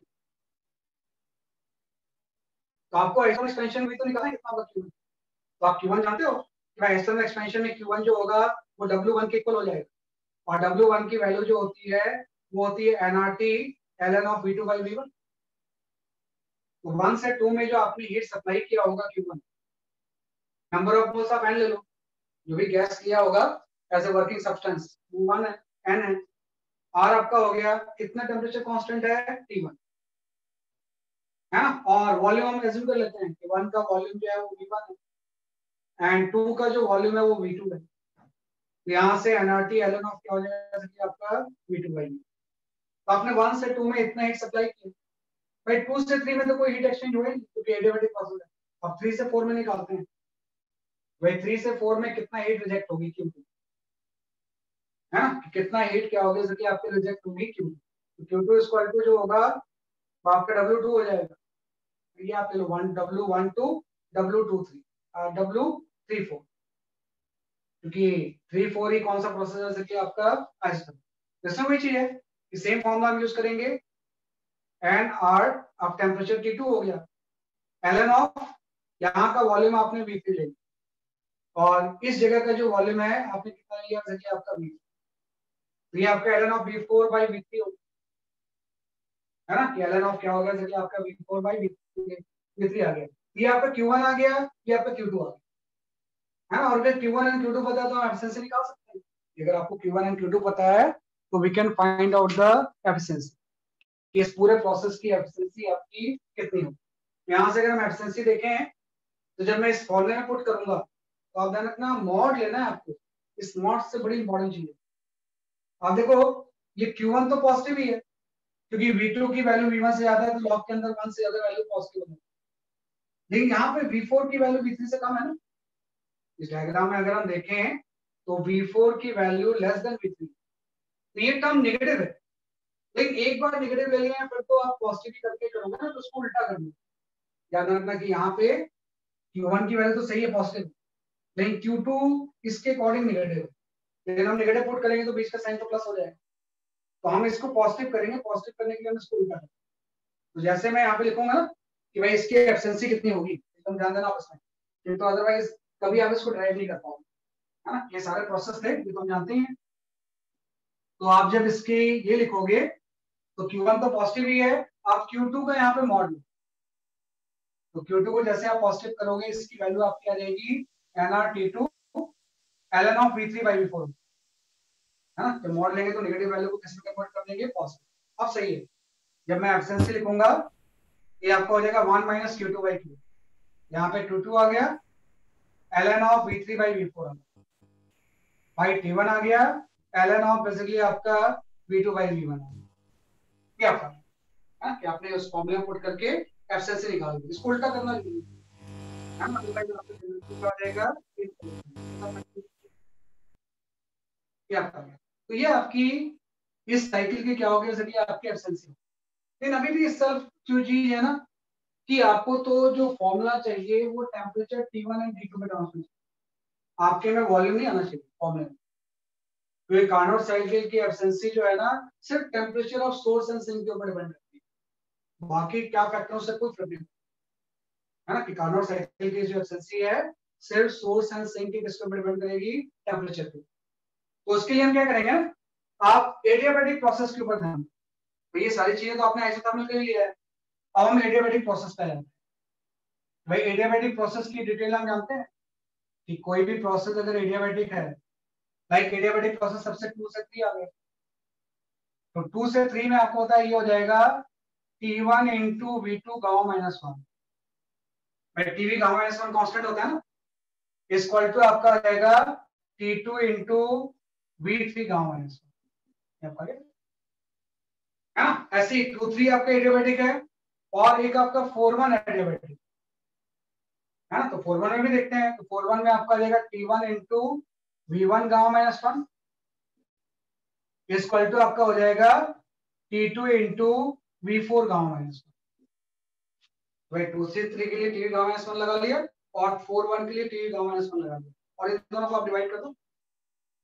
तो आपको आइसोथर्मल एक्सपेंशन भी तो निकालना है कितना होगा Q1। तो आप Q1 जानते हो कि भाई आइसोथर्मल एक्सपेंशन में Q1 जो होगा वो W1 के इक्वल हो जाएगा, और W1 की वैल्यू जो होती है वो होती है nRT ln of V2 by V1। तो 1 से 2 में जो आपने हीट सप्लाई किया होगा Q1, नंबर ऑफ मोल्स आप n ले लो, जो भी गैस किया होगा एज ए वर्किंग सब्सटेंस, वो 1 है, n है। R आपका हो गया, कितना टेम्परेचर कांस्टेंट है, T1, है ना। और वॉल्यूम हम एज्यूम कर लेते हैं कि 1 का वॉल्यूम जो है वो V1 है एंड 2 का जो वॉल्यूम है वो V2 है। तो यहाँ से nRT ln ऑफ क्या हो जाएगा कि आपका V2 बाई। तो आपने 1 से 2 में इतना हीट सप्लाई किया भाई, 2 से 3 में तो कोई हीट एक्सचेंज हुआ ही नहीं क्योंकि एडियाबैटिक प्रोसेस है। अब 3 से 4 में निकालते हैं भाई, 3 से 4 में कितना हीट रिजेक्ट होगी Q2, है ना, कि कितना हीट क्या होगी, जैसे कि आपके रिजेक्ट होगी Q2। तो Q2 इक्वल टू जो होगा वो आपका W2 हो जाएगा। ये आप ले लो 1 W12 W23 W34, क्योंकि 3 4 ही कौन सा प्रोसेस है, जैसे कि आपका आइसोथर्मल। इसमें वही चीज है कि सेम फॉर्मूला हम यूज करेंगे, एंड आर अब टेम्परेचर T2 हो गया, ln ऑफ यहाँ का वॉल्यूम आपने V3 ले लिया, और इस जगह का जो वॉल्यूम है आपने कितना लिया, जैसे कि आपका V3, तो ये आपका ln of V4 by V3 हो, है ना, कि ln ऑफ क्या होगा, जैसे कि आपका V4 बाई V3 आ गया। ये आपका Q1 आ गया, ये आपका Q2 आ गया, है ना। और अगर Q1 एंड Q2 पता है तो हम एफिशिएंसी निकाल सकते हैं। अगर आपको Q1 एंड Q2 पता है तो we can find out the efficiency, कि इस पूरे प्रोसेस की एफिशिएंसी आपकी कितनी हो। यहाँ से अगर हम एफिशिएंसी देखें तो जब मैं इस फॉर्मूले में पुट करूंगा तो आप ध्यान रखना मॉड लेना है आपको, इस मॉड से बड़ी इंपॉर्टेंट चीज है। आप देखो ये Q1 तो पॉजिटिव ही है क्योंकि V2 की वैल्यू V1 से ज्यादा है, तो लॉग के अंदर 1 से ज्यादा वैल्यू पॉजिटिव है। लेकिन यहाँ पे V4 की वैल्यू V3 से कम है ना। इस डायग्राम में अगर हम देखें तो V4 की वैल्यू लेस देन V3, तो ये टर्म नेगेटिव है। लेकिन एक बार नेगेटिव ले लिया फिर तो आप पॉजिटिव ही करके करोगे ना, तो उसको उल्टा करना। याद रखना कि यहाँ पे Q1 की वैल्यू तो सही है पॉजिटिव, लेकिन Q2 इसके अकॉर्डिंग नेगेटिव है। लेकिन हम नेगेटिव पुट करेंगे तो बीच का साइन तो प्लस हो जाएगा, तो हम इसको पॉजिटिव करेंगे। पॉजिटिव करने के लिए हम इसको उल्टा करेंगे। तो जैसे मैं यहाँ पे लिखूंगा ना कि भाई इसकी एफिशिएंसी कितनी होगी, एकदम ध्यान देना आप इसमें, तो अदरवाइज कभी आप इसको ड्राइव नहीं कर पाओगे, है ना। ये सारे प्रोसेस थे ये तो हम जानते हैं। तो आप जब इसके ये लिखोगे तो Q1 तो पॉजिटिव ही है, आप Q2 का यहाँ पे मॉड लो, तो Q2 को जैसे आप पॉजिटिव करोगे इसकी वैल्यू आपकी आ जाएगी nRT2 ln of V3 by V4, है ना। तो मॉड लेंगे तो नेगेटिव वैल्यू को किसमें कन्वर्ट कर देंगे, पॉजिटिव। अब सही है, जब मैं एफिशिएंसी लिखूंगा ये आपका हो जाएगा 1 माइनस Q2 बाई Q, यहाँ पे Q2 आ गया ln of V3 by V4 भाई T1 आ गया ln ऑफ बेसिकली आपका V2 बाई V1 क्या फर्क है कि आपने उस फॉर्मूला पुट करके एफिशिएंसी निकाल दी। इसको उल्टा करना चाहिए, है ना, अदरवाइज आपको जनरेटर क्या हो जाएगा, क्या फर्क है। तो ये आपकी इस साइकिल के क्या हो गया, जैसे आपकी एफिशिएंसी। लेकिन अभी भी सेल्फ जो चीज है ना कि आपको तो जो फॉर्मूला चाहिए वो टेम्परेचर T1 एंड T2 में ट्रांसफर, आपके में वॉल्यूम नहीं आना चाहिए फॉर्मूले में। तो ये कार्नोट साइकिल की एफिशिएंसी जो है ना सिर्फ temperature of source and sink के ऊपर डिपेंड करती है, बाकी क्या फैक्टरों से कोई फर्क नहीं, है ना। कि कार्नोट साइकिल की जो एफिशिएंसी है सिर्फ सोर्स एंड सिंक के किसके ऊपर डिपेंड करेगी, टेम्परेचर पे। तो उसके लिए हम क्या करेंगे, आप एडियाबैटिक प्रोसेस के ऊपर ध्यान। तो ये सारी चीजें तो आपने आइसोथर्मल के लिए है, अब हम एडियाबैटिक प्रोसेस पे आते हैं। भाई एडियाबैटिक प्रोसेस की डिटेल हम जानते हैं कि कोई भी प्रोसेस अगर एडियाबैटिक है, लाइक एडियाबैटिक प्रोसेस सबसे 2 से 3 आ गए, तो 2 से 3 में आपको होता है ये हो जाएगा T1 इंटू V2 गामा -1। भाई TV gamma minus one constant होता है ना, इक्वल टू आपका हो जाएगा T2 into V3 gamma minus one, है ना। ऐसे ही 2 3 आपका एडियाबैटिक है और एक आपका 4 1 एडियाबैटिक है ना। तो 4 1 में भी देखते हैं, तो 4 1 में आपका आ जाएगा T1 into V1 gamma minus one equal to आपका हो जाएगा T2 into V4 gamma minus one. भाई 2 से 3 के लिए टीवी गामा माइनस वन लगा लिया और 4 1 के लिए टीवी गामा माइनस वन लगा लिया और इन दोनों को आप डिवाइड कर दो।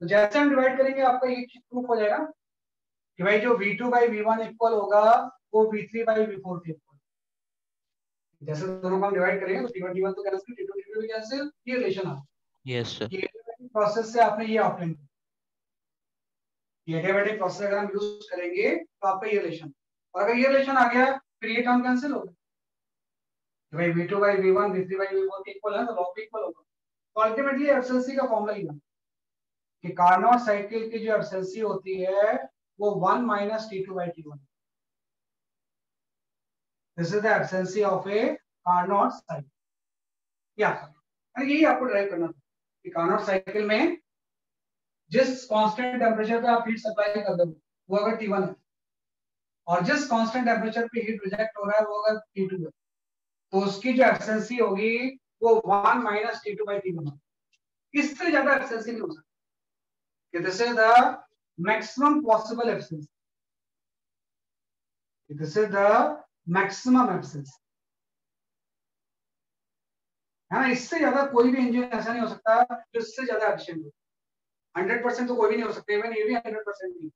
तो जैसे हम डिवाइड करेंगे आपका ये चीज प्रूफ हो जाएगा कि भाई जो V2 बाई V1 इक्वल होगा वो V3 बाई V4 के इक्वल। जैसे दोनों को हम डिवाइड करेंगे तो T1 T1 तो कैंसिल, T2 T2 भी कैंसिल, ये रिलेशन आ यस सर। ये प्रोसेस से आपने ये ऑप्टेन किया। ये एडियाबैटिक प्रोसेस अगर हम यूज करेंगे तो आपका ये रिलेशन, और अगर ये रिलेशन आ गया फिर ये टर्म कैंसिल होगा। भाई V2 by V1 V3 by V4 के इक्वल है तो लॉग भी इक्वल होगा। तो अल्टीमेटली एफिशिएंसी का फॉर्मूला ये है कि कार्नोट साइकिल की जो एफिशिएंसी होती है वो 1 minus T2 by T1। This is the efficiency of A Carnot cycle. क्या यही आपको ड्राइव करना था कि कार्नोट साइकिल में जिस कांस्टेंट टेंपरेचर पे आप हीट सप्लाई कर दो वो अगर T1 है और जिस कांस्टेंट टेंपरेचर पे हीट रिजेक्ट हो रहा है वो अगर T2 है तो उसकी जो एफिशिएंसी होगी वो 1 माइनस T2 बाई T1 होगी। इससे ज्यादा एफिशिएंसी नहीं हो सकती। This is the maximum possible efficiency, this is the maximum efficiency, है ना। इससे ज्यादा कोई भी इंजन ऐसा नहीं हो सकता जो इससे ज्यादा एफिशिएंट हो। 100% तो कोई भी नहीं हो सकता, इवन ये भी 100% नहीं।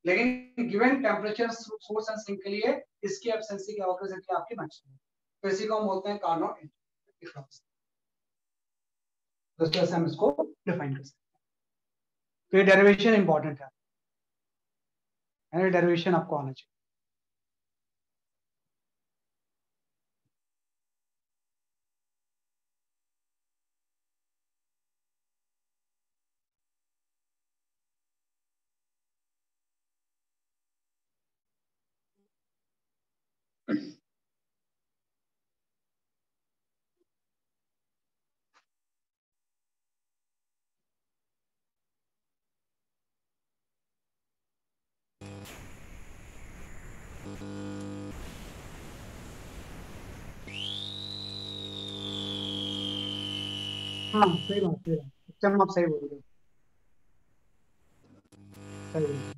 लेकिन given temperature source and sink के लिए इसकी एफिशिएंसी क्या होगी सकती है आपकी मैक्सिमम। तो इसी को हम बोलते हैं कार्नोट इफेक्ट। तो इस तरह से हम इसको डिफाइन कर सकते हैं। तो ये डेरिवेशन इंपॉर्टेंट है, डेरिवेशन आपको आना चाहिए। हाँ सही बात, सही बात, एकदम आप सही बोल रहे हो, सही बोल रहे हो।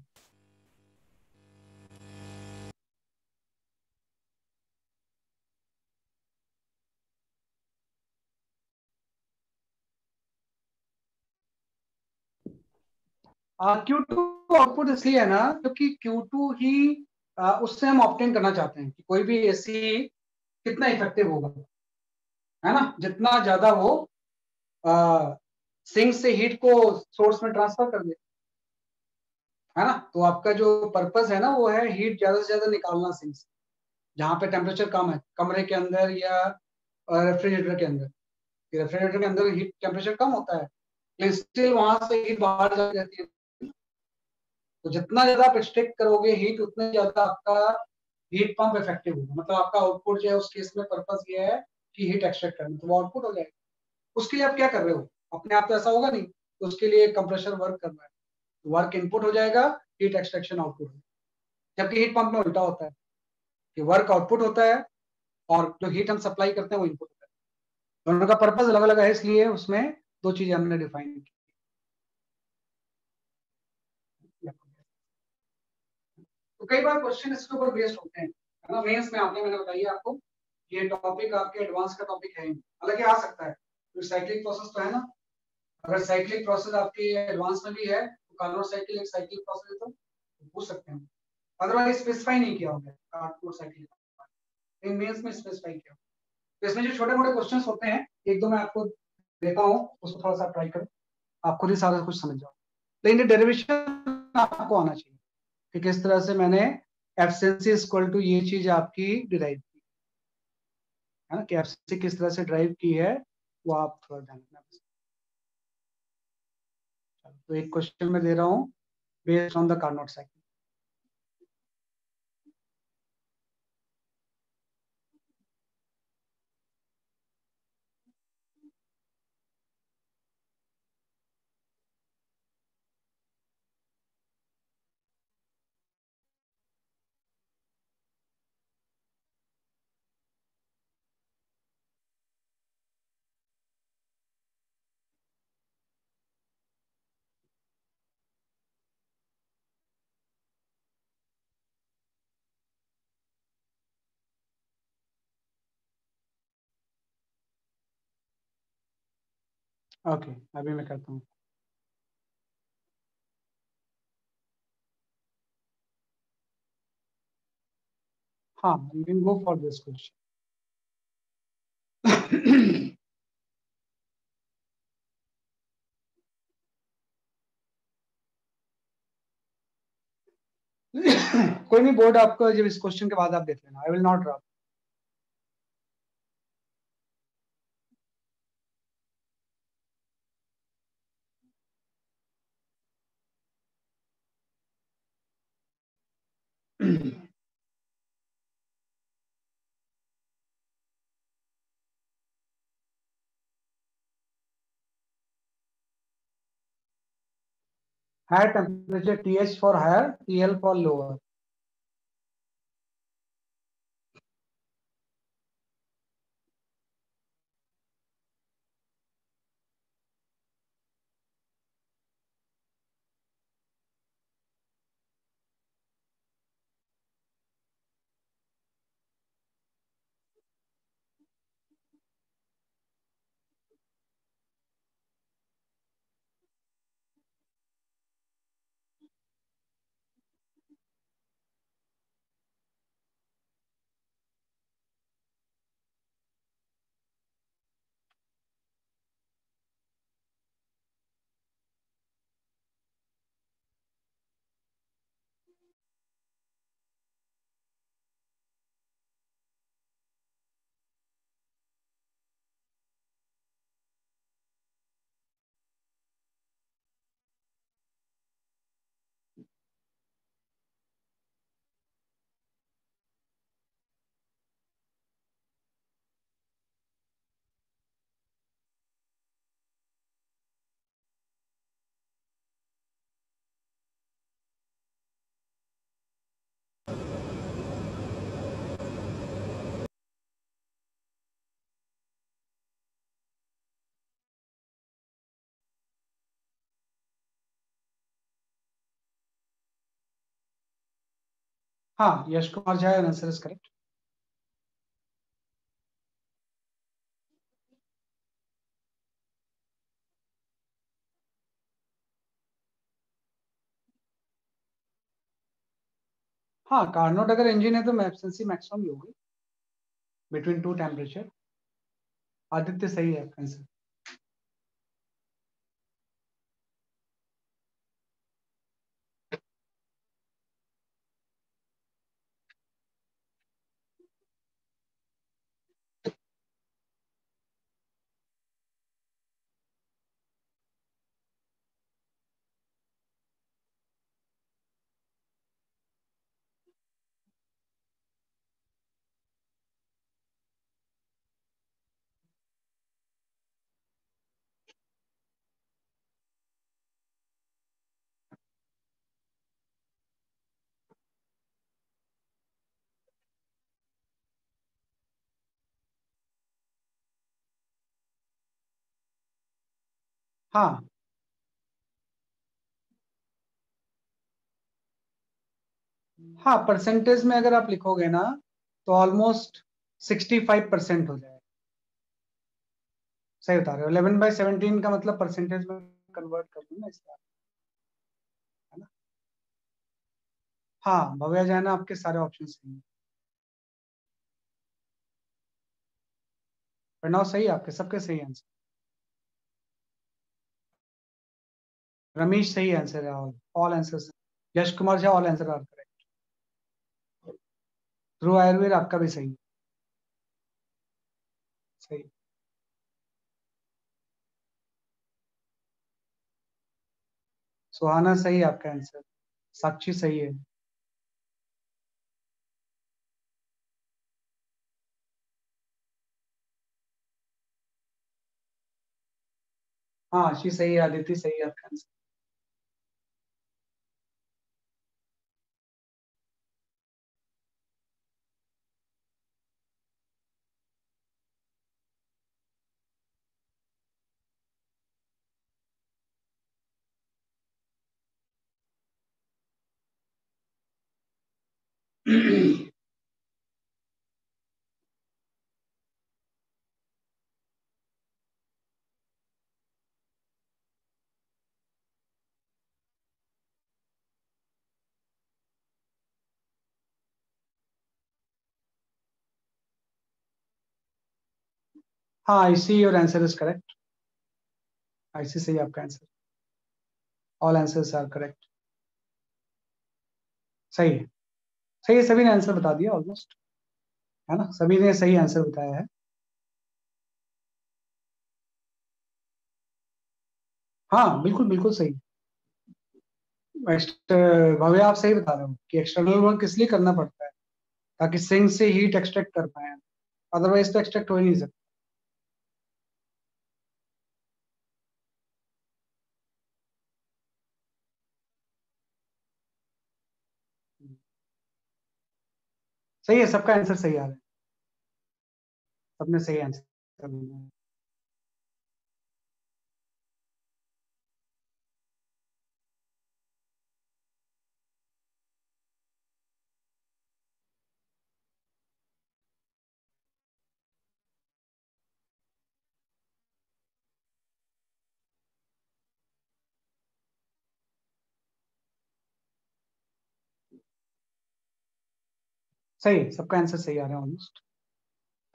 Q2 आउटपुट इसलिए है ना क्योंकि Q2 ही उससे हम ऑप्टेन करना चाहते हैं कि कोई भी एसी कितना इफेक्टिव होगा, है ना। जितना ज्यादा वो सिंक से हीट को सोर्स में ट्रांसफर कर दे, है ना। तो आपका जो पर्पस है ना वो है हीट ज्यादा से ज्यादा निकालना सिंक से, जहाँ पे टेम्परेचर कम है, कमरे के अंदर या रेफ्रिजरेटर के अंदर। रेफ्रिजरेटर के अंदर हीट टेम्परेचर कम होता है लेकिन स्टिल वहां से हीट बाहर जाती रहती है। तो जितना ज्यादा आप एक्सट्रैक्ट करोगे हीट उतना ज्यादा आपका हीट पंप इफेक्टिव होगा। मतलब आपका आउटपुट जो है उस केस में पर्पस ये है कि हीट एक्सट्रैक्ट करना, तो वो आउटपुट हो जाएगा। उसके लिए आप क्या कर रहे हो, अपने आप तो ऐसा होगा नहीं, तो उसके लिए कंप्रेसर वर्क कर रहा है, वर्क इनपुट हो जाएगा, हीट एक्सट्रैक्शन आउटपुट हो। जबकि हीट पंप में उल्टा होता है कि वर्क आउटपुट होता है और जो हीट हम सप्लाई करते हैं वो इनपुट होता है। दोनों का पर्पस अलग अलग है, इसलिए उसमें दो चीजें हमने डिफाइन की। तो कई बार क्वेश्चन इसके ऊपर बेस्ड होते हैं, है ना। मेंस में आपने, मैंने बताइए आपको ये टॉपिक आपके एडवांस का टॉपिक है, हालांकि आ सकता है। तो साइक्लिक प्रोसेस तो है ना, अगर साइक्लिक प्रोसेस आपके एडवांस में भी है तो कार्नोट साइकिल एक साइक्लिक प्रोसेस है तो पूछ सकते हैं। अदरवाइज स्पेसिफाई नहीं किया होगा कार्नोट साइकिल, इन मेंस में स्पेसिफाई किया। तो इसमें जो छोटे मोटे क्वेश्चंस होते हैं एक दो मैं आपको देता हूँ, उसको थोड़ा सा ट्राई करो, आप खुद ही सारा कुछ समझ जाओ। लेकिन डेरिवेशन आपको आना चाहिए कि किस तरह से मैंने एफिशिएंसी इक्वल टू ये चीज आपकी डिराइव की, है ना। कि एफिशिएंसी किस तरह से ड्राइव की है वो आप थोड़ा ध्यान रखना। तो एक क्वेश्चन मैं दे रहा हूँ based on the Carnot cycle. Okay, अभी मैं करता हूँ. हाँ, you can go for this question. कोई नहीं, बोर्ड आपको जब इस क्वेश्चन के बाद आप देख लेना. I will not drop. Higher temperature, TH for higher, TL for lower. हाँ, Yash Kumar Jha, answer is correct. हाँ, कार्नोट अगर इंजन है तो एफिशिएंसी मैक्सिमम ही होगी बिटवीन टू टेम्परेचर. आदित्य सही है आपका आंसर. हाँ, हाँ, परसेंटेज में अगर आप लिखोगे ना तो ऑलमोस्ट 65% हो जाएगा. सही बता रहे हो. 11/17 का मतलब परसेंटेज में कन्वर्ट कर लो ना इसका, है ना. हाँ, भव्या जाना, आपके सारे ऑप्शन सही हैं. प्रणव सही है, आपके सबके सही आंसर. रमेश सही आंसर है. All answer. Yash Kumar Jha, all answer are correct. Dhruv Ayurved आपका भी सही है. सही. सुहाना सही है आपका आंसर. साक्षी सही है. हाँ, आशी सही है. आदित्य सही है आपका आंसर. हाँ, I see your answer is correct. I see सही आपका answer. All answers are correct. सही है, सही है, सभी ने आंसर बता दिया ऑलमोस्ट, है ना, सभी ने सही आंसर बताया है। हाँ बिल्कुल बिल्कुल सही। भव्य आप सही बता रहे हो कि एक्सटर्नल वर्क इसलिए करना पड़ता है ताकि सिंक से हीट एक्सट्रैक्ट कर पाए, अदरवाइज तो एक्सट्रैक्ट हो ही नहीं सकता। सही है, सबका आंसर सही आ रहा है, सबने सही आंसर दिया है। सही है, सबका आंसर सही आ रहा है ऑलमोस्ट।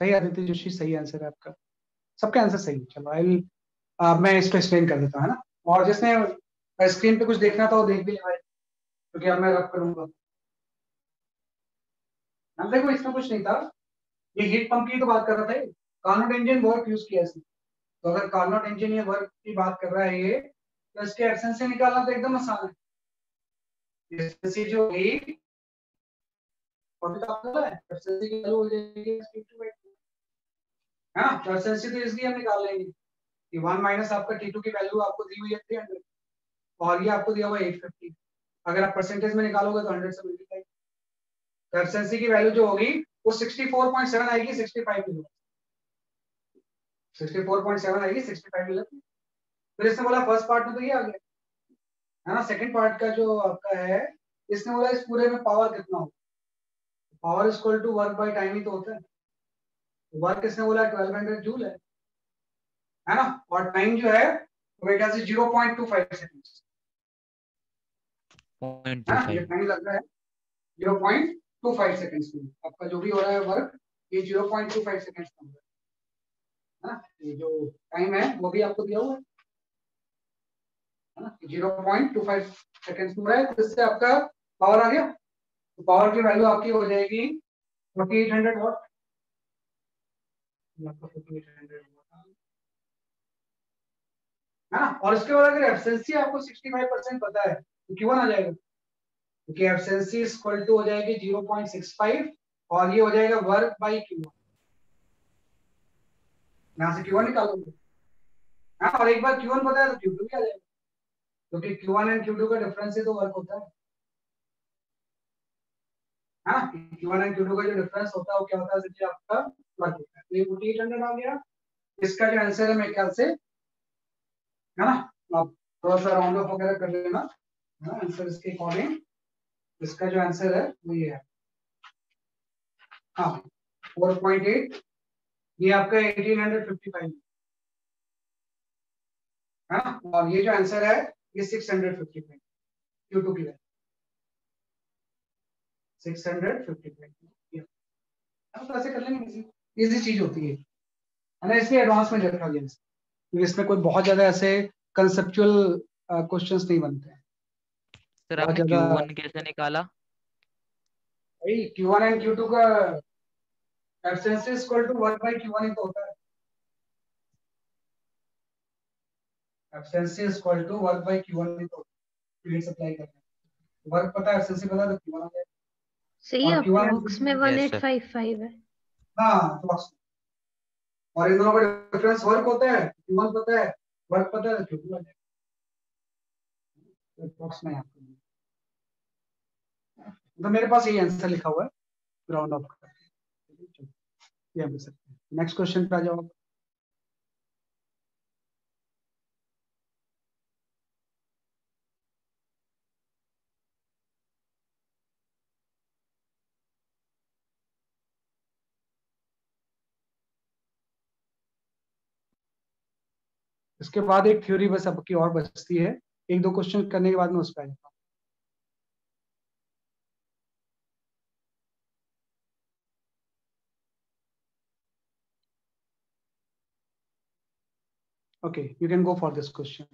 सही, आदित्य जोशी सही आंसर है आपका, सबका आंसर सही है। चलो आई विल, मैं इसको एक्सप्लेन कर देता हूँ, है ना। और जिसने स्क्रीन पे कुछ देखना था वो देख भी लेगा, क्योंकि अब मैं रब करूंगा। हम देखो इसमें कुछ नहीं था, ये हीट पंप की तो बात कर रहा था, कार्नोट इंजन वर्क यूज किया इसने। तो अगर कार्नोट इंजन ये वर्क की बात कर रहा है ये, तो इसके एब्सेंस से निकालना तो एकदम आसान है। एफिशिएंसी जो होगी, और तो आपको पता है एफिशिएंसी की वैल्यू हो जाएगी T2 है ना। तो एफिशिएंसी तो इसलिए हम निकाल लेंगे कि 1 माइनस आपका T2 की वैल्यू आपको दी हुई है 300, और ये आपको दिया हुआ है 850। अगर आप परसेंटेज में निकालोगे तो 100 से मल्टीप्लाई। तो एफिशिएंसी की वैल्यू जो होगी वो 64.7 आएगी 65 किलो, 64.7 आएगी 65 किलो। फिर इसने बोला फर्स्ट पार्ट में तो ये आ गया, है ना। सेकंड पार्ट का जो आपका है, इसने बोला इस पूरे में पावर कितना हो, power is equal to work by time ही तो होता है। वर्क इसने बोला 1200 जूल है ना। और टाइम जो है वो मेरे ख्याल से 0.25 सेकंड, है ना। ये 0.25। टाइम लग रहा है 0.25 सेकंड्स में, आपका जो भी हो रहा है वर्क, ये 0.25 सेकंड्स में हो रहा है ना। ये जो टाइम है वो भी आपको दिया हुआ है ना, 0.25 सेकंड्स में हो रहा है। तो इससे आपका पावर आ गया, तो पावर की वैल्यू आपकी हो जाएगी 4800 वॉट। आपका 4800 है ना। और इसके बाद अगर एफिशिएंसी आपको 65% पता है तो Q1 आ जाएगा, क्योंकि एफिशिएंसी इक्वल टू हो जाएगी 0.65, और ये हो जाएगा वर्क बाई Q1। यहाँ से Q1 निकालोगे, हाँ, और एक बार Q1 पता है तो Q2 भी आ जाएगा, क्योंकि Q1 एंड Q2 का डिफरेंस ही तो वर्क होता है ना। Q1 एंड Q2 का जो डिफरेंस होता है वो क्या होता है, सिर्फ आपका वर्क होता है। तो ये 4800 आ गया। इसका जो आंसर है मेरे ख्याल से, है ना, आप थोड़ा सा राउंड ऑफ वगैरह कर लेना, है ना, आंसर इसके अकॉर्डिंग। इसका जो आंसर है वो ये है, हाँ 4.8, ये आपका 1855 है ना। और ये जो आंसर है ये 655, Q2 की वैल्यू 655। तो ऐसे कर लेंगे, इजी चीज होती है ना, इसलिए एडवांस में रखा गया क्योंकि इसमें कोई बहुत ज्यादा ऐसे कंसेप्चुअल क्वेश्चंस नहीं बनते हैं सर बहुत आपने ज्यादा। Q1 कैसे निकाला? भाई Q1 एंड Q2 का absence equal to 1 by Q1 ही तो होता है। Absence equal to 1 by Q1 ही तो हीट सप्लाई करना है। वर्क पता है, एब्सेंस पता है, तो Q1 आ जाएगा। सही और Q1 एंड अप्रोक्स में Q2, यस सर। 1855 है। हाँ box में। और इन दोनों का डिफरेंस वर्क होता है, Q1 पता है, वर्क पता है, तो Q2 आ जाएगा बॉक्स में आपको। तो मेरे पास यही आंसर लिखा हुआ है, राउंड ऑफ करके ये हम सकते हैं। नेक्स्ट क्वेश्चन पे आ जाओ। इसके बाद एक थ्योरी बस आपकी और बचती है, एक दो क्वेश्चन करने के बाद में उस पर आ जाता हूँ। Okay, you can go for this question.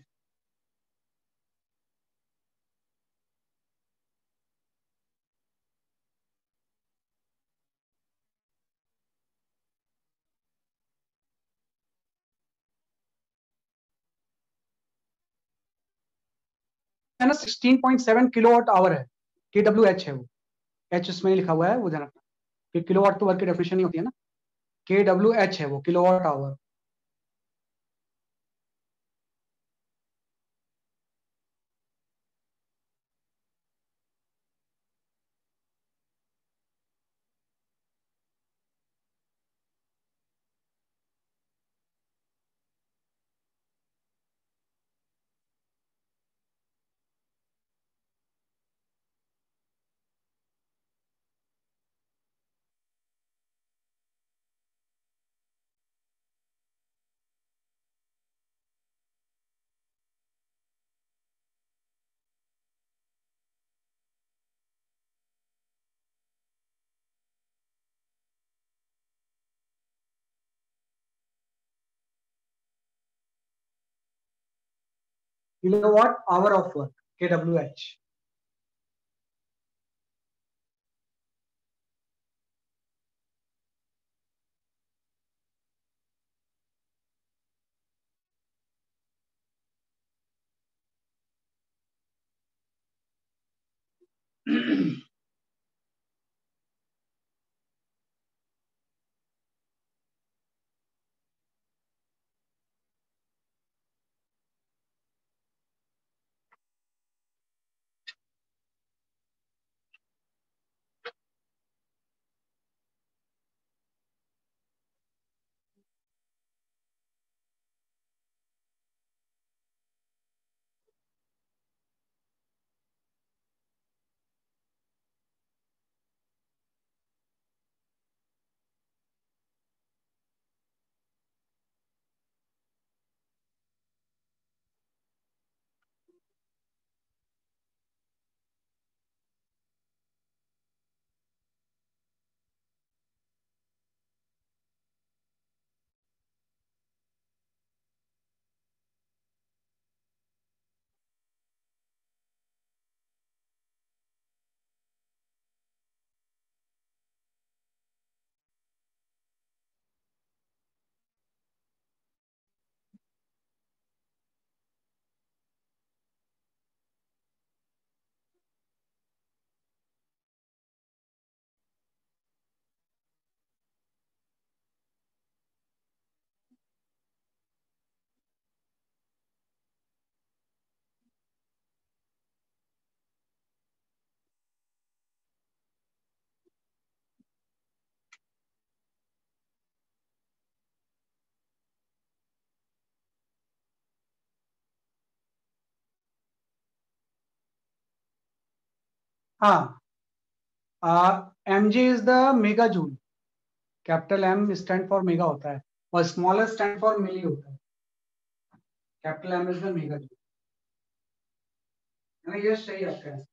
है ना 16.7 किलोवाट आवर है, KWH है वो, एच इसमें लिखा हुआ है, वो ध्यान रखना कि किलोवाट तो वर्क की डेफिनेशन नहीं होती है ना, KWH है वो, kilowatt hour. Kilowatt hour of work, KWH। हाँ, mg is the mega joule, capital M stand for mega होता है और स्मॉलर स्टैंड फॉर मिली होता है, capital M is the mega joule, है ना, ये सही है आपका।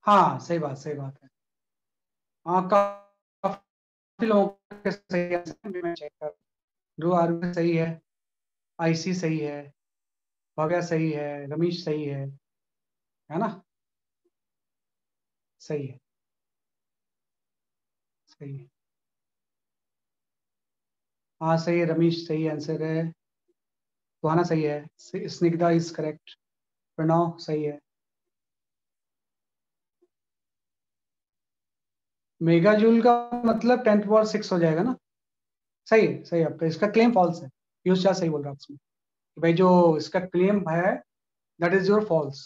हाँ सही बात है। हाँ काफी लोगों के सही है, मैं चेक कर। ध्रुव आर्मी सही है, आईसी सही है, भव्या सही है, रमेश सही है ना? सही है, सही है। हाँ सही है, रमेश सही आंसर है। सुहाना सही है, स्निग्धा इज करेक्ट, प्रणव सही है। मेगा जूल का मतलब 10 पावर 6 हो जाएगा ना? सही है, सही है आपका, इसका क्लेम फॉल्स है। पीयूष शाह सही बोल रहा है उसमें कि भाई जो इसका क्लेम है दैट इज योर फॉल्स,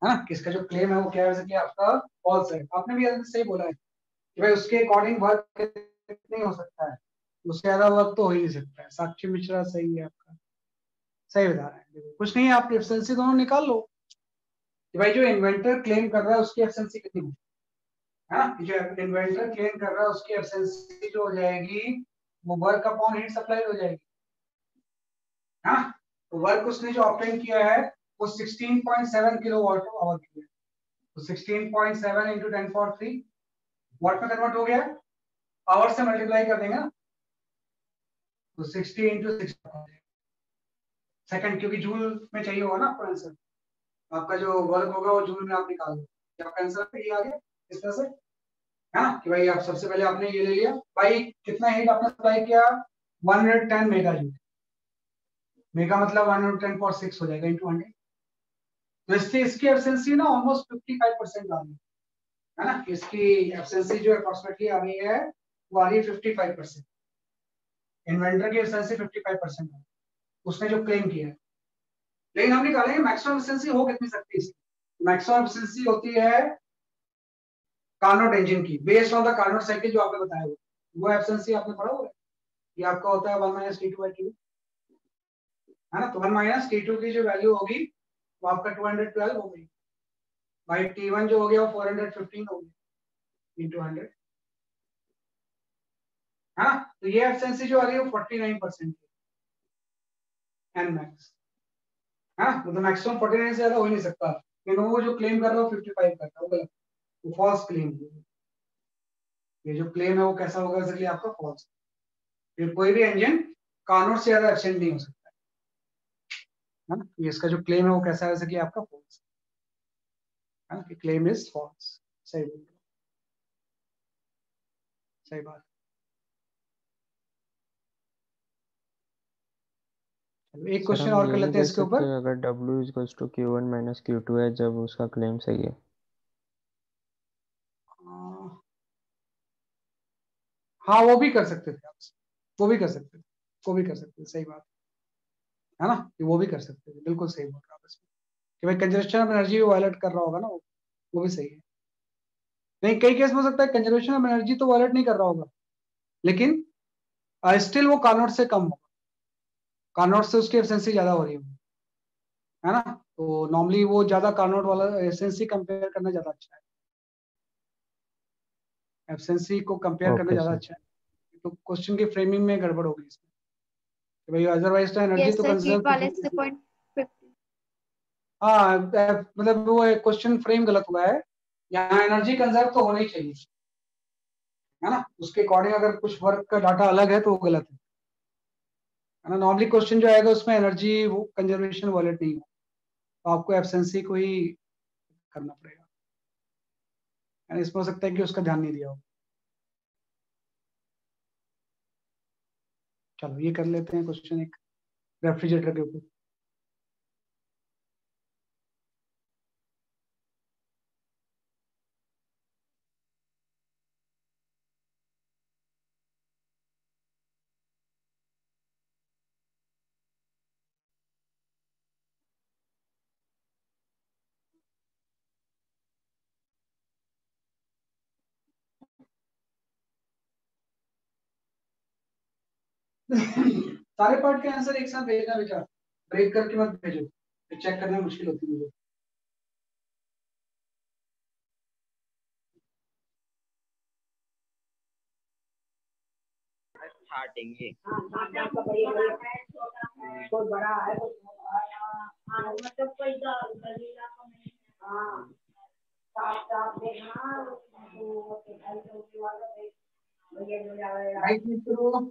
है ना? किसका जो क्लेम है वो क्या है, वैसे कि आपका फॉल्स है। आपने भी सही बोला है कि भाई उसके अकॉर्डिंग वर्क नहीं हो सकता है, उससे ज्यादा वर्क तो हो ही नहीं सकता है। साक्षी मिश्रा सही है आपका, सही बता रहे हैं। देखो, कुछ नहीं है, आप एफिशिएंसी दोनों निकाल लो कि भाई जो इन्वेंटर क्लेम कर रहा है उसकी एफिशिएंसी कितनी है ना? जो इन्वेंटर क्लेम कर रहा है उसकी एफिशिएंसी जो हो जाएगी वो वर्क अपॉन हीट सप्लाई हो जाएगी, है ना? तो वर्क उसने जो ऑप्टेन किया है वो 16.7 किलोवाट आवर की है, तो 16.7 इंटू 10⁻³ वाट में कन्वर्ट हो गया, आवर से मल्टीप्लाई कर देंगे ना, तो 60 इंटू 6 सेकंड, क्योंकि जूल में चाहिए होगा ना आपको आंसर। आपका जो वर्क होगा वो जूल में आप निकाल दो, आपका आंसर ये आ गया इस तरह से, है ना? कि भाई आप सबसे पहले आपने ये ले लिया, भाई कितना हीट आपने सप्लाई किया, 110 मेगा जूल। मेगा मतलब 110.6 हो जाएगा इंटू 100। तो इससे इसकी एफिशिएंसी ना ऑलमोस्ट 55% आ रही है ना? इसकी एफिशिएंसी जो अप्रोक्सीमेटली आ रही है वो आ रही है 55%। इन्वेंटर की एफिशिएंसी 55% है, उसने जो क्लेम किया है। लेकिन हम निकालेंगे मैक्सिमम एफिशिएंसी हो कितनी सकती है इसकी। मैक्सिमम एफिशिएंसी होती है कार्नोट इंजन की, based on the Carnot cycle जो आपने बताया वो एफिशिएंसी आपने पढ़ा हुआ है। ये आपका होता है 1 - T2/Q, है ना? तो 1 - T2 की जो वैल्यू होगी वो आपका 212 हो गई, भाई T1 जो हो गया वो 415 हो गया इंटू 100, है ना? तो ये एफिशिएंसी जो आ रही है वो 49% एन मैक्स, है ना? मतलब मैक्सिमम 49 से ज्यादा हो ही नहीं सकता, लेकिन वो जो क्लेम कर रहा है वो 55 करता है, वो गलत, वो फॉल्स क्लेम है। ये जो क्लेम है वो कैसा होगा, इसलिए आपका फॉल्स। फिर कोई भी इंजन कार्नोट से ज्यादा एफिशिएंट नहीं हो सकता है ना? ये इसका जो क्लेम है वो कैसा है, जैसे कि आपका फॉल्स है ना? Claim is false. सही बोल रहे हो, सही बात। चलो एक सर क्वेश्चन हम और ये कर नहीं लेते हैं कह इसके सकते ऊपर। अगर W = Q1 - Q2 है जब उसका क्लेम सही है? हाँ वो भी कर सकते थे आप, वो भी कर सकते थे, वो भी कर सकते थे, सही बात है ना? कि वो भी कर सकते थे, बिल्कुल सही बोल रहा आप इसमें कि भाई कंजर्वेशन ऑफ एनर्जी भी वायलेट कर रहा होगा ना वो भी सही है। नहीं, कई केस में हो सकता है कंजर्वेशन ऑफ एनर्जी तो वायलेट नहीं कर रहा होगा, लेकिन स्टिल वो कार्नोट से कम होगा, कार्नोट से उसकी एफिशिएंसी ज्यादा हो रही होगी, है ना? तो नॉर्मली वो ज्यादा कार्नोट वाला एफिशिएंसी कंपेयर करना ज्यादा अच्छा है, एफिशिएंसी को कंपेयर करना ओके ज्यादा सर। अच्छा है। तो क्वेश्चन की फ्रेमिंग में गड़बड़ होगी इसमें कि भाई अदरवाइज तो एनर्जी यस तो सर, कंजर्व हीट वाले कितनी से होगी। 0.50। हाँ मतलब वो क्वेश्चन फ्रेम गलत हुआ है, यहाँ एनर्जी कंजर्व तो होना ही चाहिए, है ना? उसके अकॉर्डिंग अगर कुछ वर्क का डाटा अलग है तो वो गलत है ना? नॉर्मली क्वेश्चन जो आएगा उसमें एनर्जी वो कंजर्वेशन वॉलेट नहीं हो, तो आपको एफिशिएंसी को ही करना पड़ेगा, है ना? इसमें हो सकता है कि उसका ध्यान नहीं दिया हो। चलो ये कर लेते हैं क्वेश्चन एक रेफ्रिजरेटर के ऊपर। सारे पार्ट के आंसर एक साथ भेजना बेटा, ब्रेक करके मत भेजो, चेक करना मुश्किल होती है मुझे। स्टार्टिंग ये बहुत बड़ा है, मतलब कोई हाँ राइट क्लिक करो।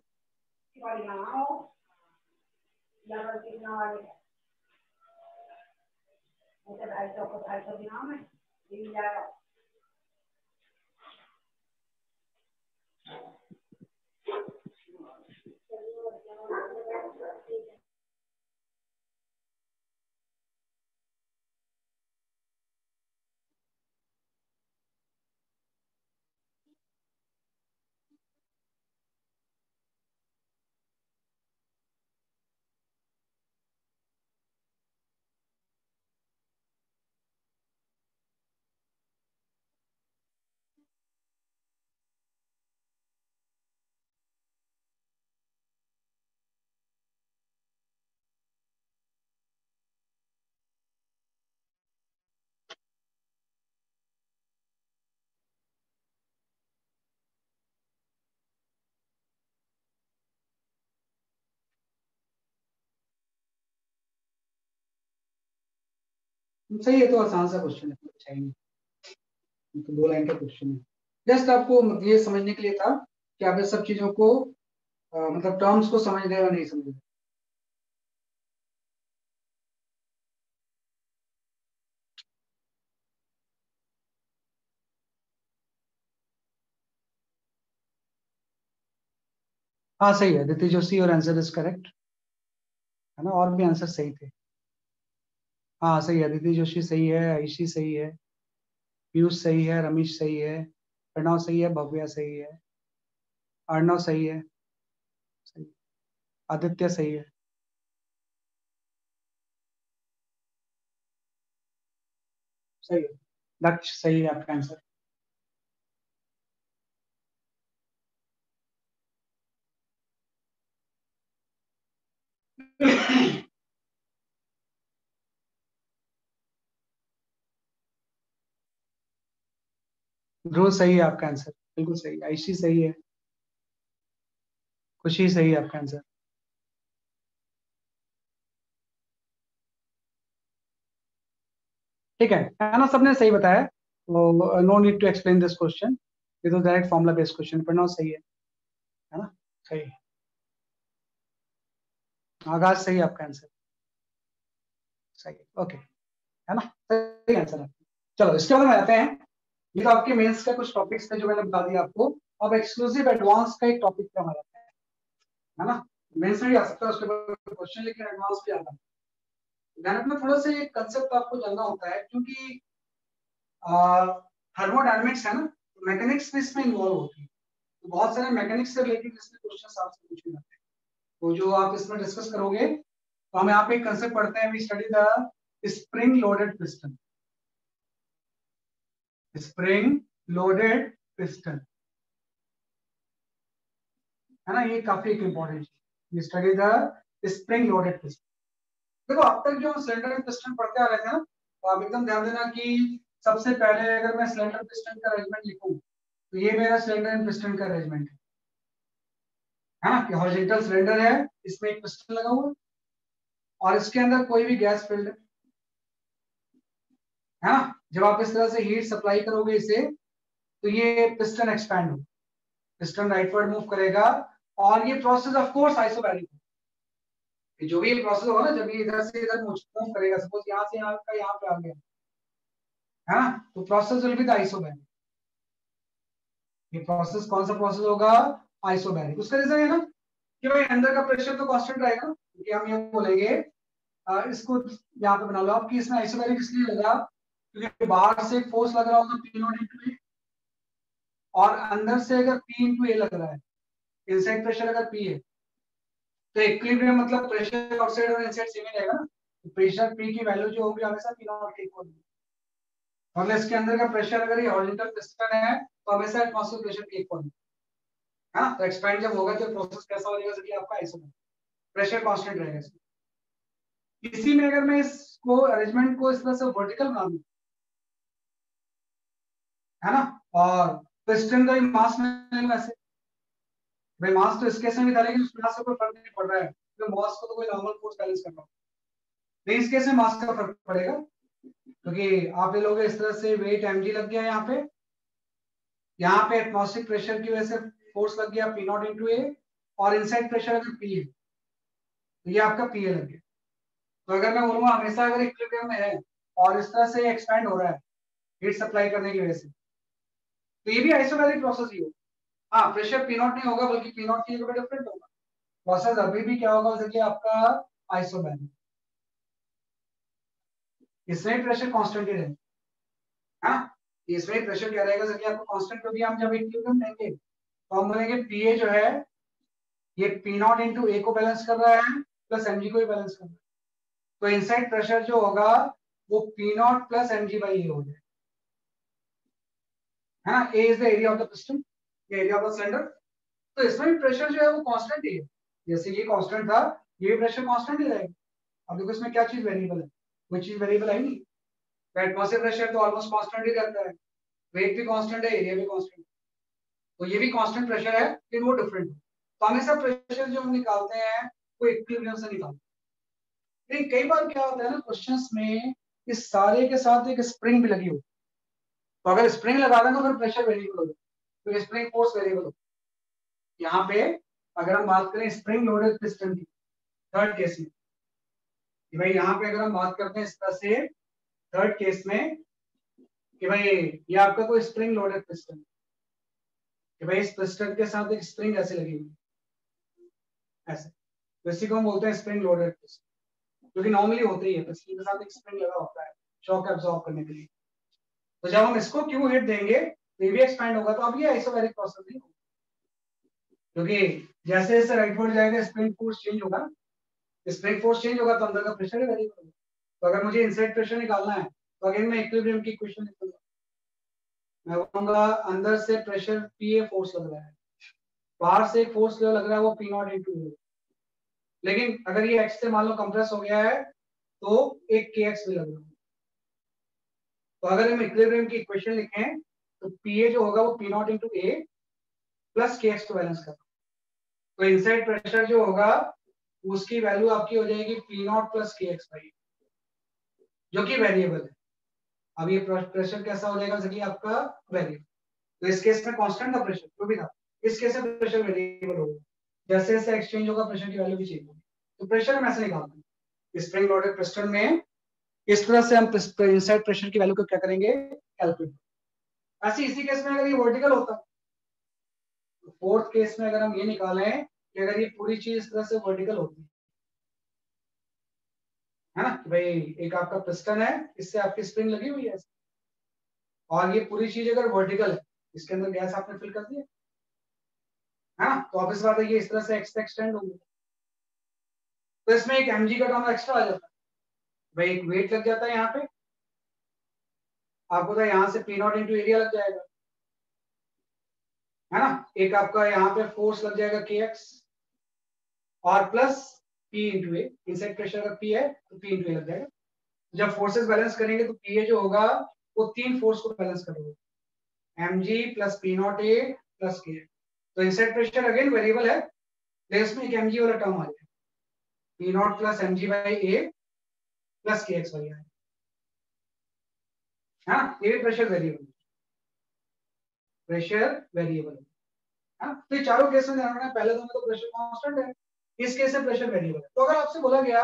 सही है, तो आसान सा क्वेश्चन है, अच्छा ही नहीं, तो 2 लाइन का क्वेश्चन है। जस्ट आपको मतलब ये समझने के लिए था कि आप इस सब चीजों को मतलब टर्म्स को समझ रहे हो या नहीं समझ रहे। हाँ सही है दिति जोशी, और आंसर इज करेक्ट, है ना, और भी आंसर सही थे। हाँ सही है, दिति जोशी सही है, आयुषी सही है, पीयूष सही है, रमेश सही है, प्रणव सही है, भव्या सही है, अर्णव सही है, सही, आदित्य सही है, सही है, दक्ष सही है आपका आंसर। ध्रुव सही है आपका आंसर, बिल्कुल सही। आयुषी सही है, खुशी सही है आपका आंसर। ठीक है ना, सबने सही बताया, तो no need to explain this question, ये तो direct formula based question, Pranav सही है ना, सही है। आगाज सही है आपका आंसर, सही, ओके, है ना, सही आंसर है। चलो इसके बाद में आते हैं, ये तो आपके मेंस का कुछ टॉपिक्स थे जो मैंने बता दिया आपको। अब एक्सक्लूसिव एडवांस का एक टॉपिक पे हमारा है ना, मेंस में भी आ सकता है उसके बाद क्वेश्चन, लेकिन एडवांस भी आता है। ध्यान में थोड़ा सा ये कंसेप्ट आपको जानना होता है, क्योंकि थर्मोडायनेमिक्स है ना, मैकेनिक्स भी इसमें इन्वॉल्व होती है, तो बहुत सारे मैकेनिक्स से रिलेटेड इसमें क्वेश्चन आपसे पूछे जाते हैं, तो जो आप इसमें डिस्कस करोगे, तो हम यहाँ पे एक कंसेप्ट पढ़ते हैं, we study the spring loaded piston, spring loaded piston, है ना, ये काफी एक इंपॉर्टेंट है, we study the spring loaded piston. देखो अब तक जो सिलेंडर एंड पिस्टन पढ़ते आ रहे थे ना, तो आप एकदम ध्यान देना कि सबसे पहले अगर मैं सिलेंडर पिस्टन का अरेंजमेंट लिखूं, तो ये मेरा सिलेंडर एंड पिस्टन का अरेंजमेंट है ना, कि हॉरिजॉन्टल सिलेंडर है, इसमें एक पिस्टन लगा हुआ है, और इसके अंदर कोई भी गैस फिल्ड है ना, जब आप इस तरह से हीट सप्लाई करोगे इसे, तो ये पिस्टन एक्सपैंड होगा, पिस्टन राइटवर्ड मूव करेगा, और ये प्रोसेस ऑफ कोर्स आइसोबैरिक है, जो भी ये प्रोसेस होगा ना, जब ये इधर से इधर मूव करेगा, सपोज यहाँ से यहाँ का यहाँ पे आ गया, है ना, तो process will be the isobaric. ये प्रोसेस कौन सा प्रोसेस होगा, आइसोबैरिक। उसका रीजन है ना कि भाई अंदर का प्रेशर तो कांस्टेंट रहेगा, क्योंकि हम ये बोलेंगे इसको यहाँ पे बना लो आप कि इसमें आइसोबैरिक इसलिए लगा क्योंकि बाहर से एक फोर्स लग रहा होगा पी नॉट इंटू ए, और अंदर से अगर पी इंटू ए लग रहा है, इनसाइड प्रेशर अगर पी है, तो इक्विलिब्रियम मतलब प्रेशर आउटसाइड और इनसाइड सेम ही रहेगा ना, तो प्रेशर पी की वैल्यू जो होगी हमेशा पी नॉट के इक्वल होगी, मतलब इसके अंदर का प्रेशर अगर ये हॉरिजॉन्टल पिस्टन है, तो हमेशा एटमॉस्फेरिक प्रेशर के इक्वल है ना, तो एक्सपैंड जब होगा तो प्रोसेस कैसा हो जाएगा, जैसे आपका आइसोबैरिक, प्रेशर कांस्टेंट रहेगा इसमें। इसी में अगर मैं इसको अरेंजमेंट को इस तरह से वर्टिकल बना दूं, है ना, और पिस्टन का मास में वैसे, भाई मास तो इस केस में भी था, लेकिन उस मास से कोई फर्क नहीं पड़ रहा है, तो मास को तो कोई नॉर्मल फोर्स बैलेंस कर रहा है, लेकिन इस केस में मास का फर्क पड़ेगा, क्योंकि आप ले लोगे इस तरह से, वेट mg लग गया यहाँ पे एटमॉस्फेरिक प्रेशर की वजह से फोर्स लग गया P नॉट इंटू ए, और इनसाइड प्रेशर अगर P है तो ये आपका PA लग गया। तो अगर मैं बोलूंगा हमेशा अगर इक्विलिब्रियम में है और इस तरह से एक्सपैंड हो रहा है हीट सप्लाई करने की वजह से, तो ये भी आइसोबैरिक प्रोसेस ही होगा। हाँ, प्रेशर P नॉट नहीं होगा बल्कि P नॉट की जगह पे डिफरेंट होगा, प्रोसेस अभी भी क्या होगा जैसे कि आपका आइसोबैरिक, इसमें प्रेशर कांस्टेंट ही रहेगा। हाँ, इसमें प्रेशर क्या रहेगा जैसे कि आपको कांस्टेंट पे भी हम जब इक्विलिब्रियम लेंगे तो हम बोलेंगे PA जो है ये P नॉट इंटू ए को बैलेंस कर रहा है प्लस mg को भी बैलेंस कर रहा है, तो इनसाइड प्रेशर जो होगा वो P not plus mg by A हो जाएगा, है ना। A is the area of the piston, area of the cylinder. तो इसमें भी प्रेशर जो है वो कांस्टेंट ही है, जैसे ये कांस्टेंट था ये भी प्रेशर कांस्टेंट ही रहेगा। अब देखो इसमें क्या चीज वेरिएबल है, कोई चीज वेरिएबल है ही नहीं। एटमॉस्फेरिक प्रेशर तो ऑलमोस्ट कांस्टेंट ही रहता है, वेट भी कांस्टेंट है, एरिया भी कांस्टेंट, तो ये भी कांस्टेंट प्रेशर है लेकिन वो डिफरेंट है। तो हमेशा प्रेशर जो हम निकालते हैं वो इक्विलिब्रियम से निकालते हैं। लेकिन कई बार क्या होता है ना क्वेश्चंस में, इस सारे के साथ एक स्प्रिंग भी लगी हो, तो अगर स्प्रिंग लगा दें तो फिर प्रेशर वेरिएबल हो जाए, तो स्प्रिंग फोर्स वेरिएबल हो। यहाँ पे अगर हम बात करें स्प्रिंग लोडेड पिस्टन की थर्ड केस में, कि भाई यहाँ पे अगर हम बात करते हैं इस तरह से थर्ड केस में कि भाई ये आपका कोई स्प्रिंग लोडेड पिस्टन, कि भाई इस पिस्टन के साथ एक स्प्रिंग ऐसे लगी हुई ऐसे, तो इसी को हम बोलते हैं स्प्रिंग लोडेड पिस्टन, क्योंकि नॉर्मली होते ही है पिस्टन के साथ एक स्प्रिंग लगा होता है शॉक एब्जॉर्ब करने के लिए। तो जब हम इसको क्यों हिट देंगे तो ये भी एक्सपैंड होगा, तो अब ये आइसोबैरिक प्रोसेस नहीं होगा, क्योंकि जैसे जैसे राइटवर्ड जाएगा स्प्रिंग फोर्स चेंज होगा, स्प्रिंग फोर्स चेंज होगा तो अंदर का प्रेशर ही वेरी होगा। तो अगर मुझे इनसाइड प्रेशर निकालना है तो अगेन मैं इक्विलिब्रियम की इक्वेशन लिखूंगा, मैं बोलूंगा अंदर से प्रेशर PA फोर्स लग रहा है, बाहर से एक फोर्स लग रहा है वो P नॉट इंटू ए, लेकिन अगर ये x से मान लो कंप्रेस हो गया है तो एक kx भी लग रहा है। तो अगर हम इक्विलिब्रियम की इक्वेशन लिखें तो PA जो होगा वो P not into A plus kx को बैलेंस कर, तो इनसाइड प्रेशर जो होगा उसकी वैल्यू आपकी हो जाएगी P not plus kx by, जो कि वेरिएबल है। अब ये प्रेशर कैसा हो जाएगा जैसे कि आपका वेरिएबल, तो इस केस में कांस्टेंट का प्रेशर जो भी था, इस केस में प्रेशर वेरिएबल होगा, जैसे जैसे एक्सचेंज होगा प्रेशर की वैल्यू भी चेंज होगी। तो प्रेशर हम ऐसे निकालते हैं स्प्रिंग लोडेड पिस्टन में, इस तरह से हम इनसाइड प्रेशर की वैल्यू को क्या करेंगे कैलकुलेट। ऐसे इसी केस में अगर ये वर्टिकल होता तो फोर्थ केस में अगर हम ये निकालें कि अगर ये पूरी चीज इस तरह से वर्टिकल होती है ना, कि भाई एक आपका पिस्टन है इससे आपकी स्प्रिंग लगी हुई है और ये पूरी चीज अगर वर्टिकल है, इसके अंदर गैस आपने फिल कर दिया है ना, तो अब इस बात है ये इस तरह से एक्सटेंड होंगे, तो इसमें एक mg का टर्म एक्स्ट्रा आ जाता है, भाई एक वेट लग जाता है यहाँ पे, आपको तो यहाँ से P नॉट इंटू एरिया लग जाएगा, है ना, एक आपका यहाँ पे फोर्स लग जाएगा kx और प्लस P इंटू ए, इनसाइड प्रेशर अगर P है तो P इंटू ए लग जाएगा। जब फोर्सेस बैलेंस करेंगे तो PA जो होगा वो तीन फोर्स को बैलेंस करेगा, mg plus P not a plus k, तो इनसाइड प्रेशर अगेन वेरिएबल है लेकिन इसमें एक mg वाला टर्म आ जाएगा, P not plus mg by A plus kx by I, हाँ ये भी प्रेशर वेरिएबल, प्रेशर वेरिएबल है। हाँ, तो ये चारों केस में ध्यान रखना, पहले दोनों तो प्रेशर कांस्टेंट है, इस केस में प्रेशर वेरिएबल है। तो अगर आपसे बोला गया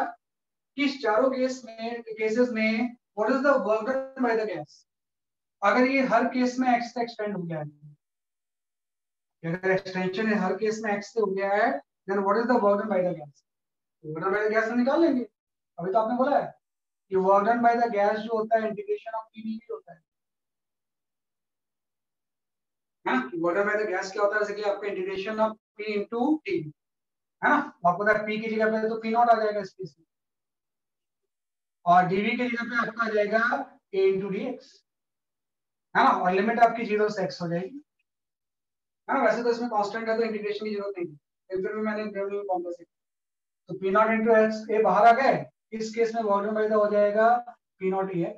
कि इस चारों केसेस में what is the work done by the gas, अगर ये हर केस में x से एक्सटेंड हो गया है, अगर एक्सटेंशन है हर केस में x से हो गया है, then what is the work done by the gas, work done by the gas निकाल लेंगे। अभी तो आपने बोला है कि work done by the gas जो होता है इंटीग्रेशन ऑफ pdv होता है ना, work done by the gas क्या होता है, जैसे कि आपका integration of p into t, है ना, आपको पता है p की जगह पे तो p नॉट आ जाएगा इस केस में, और dv की जगह पे आपका आ जाएगा a इंटू dx, है ना, और लिमिट आपकी 0 से x हो जाएगी, है ना। वैसे तो इसमें कांस्टेंट है तो इंटीग्रेशन की जरूरत नहीं है, फिर भी मैंने इंटरवल फॉर्मूला से, तो p नॉट इंटू x ए बाहर आ गए, इस केस में वॉल्यूम बाय द हो जाएगा p नॉट ex,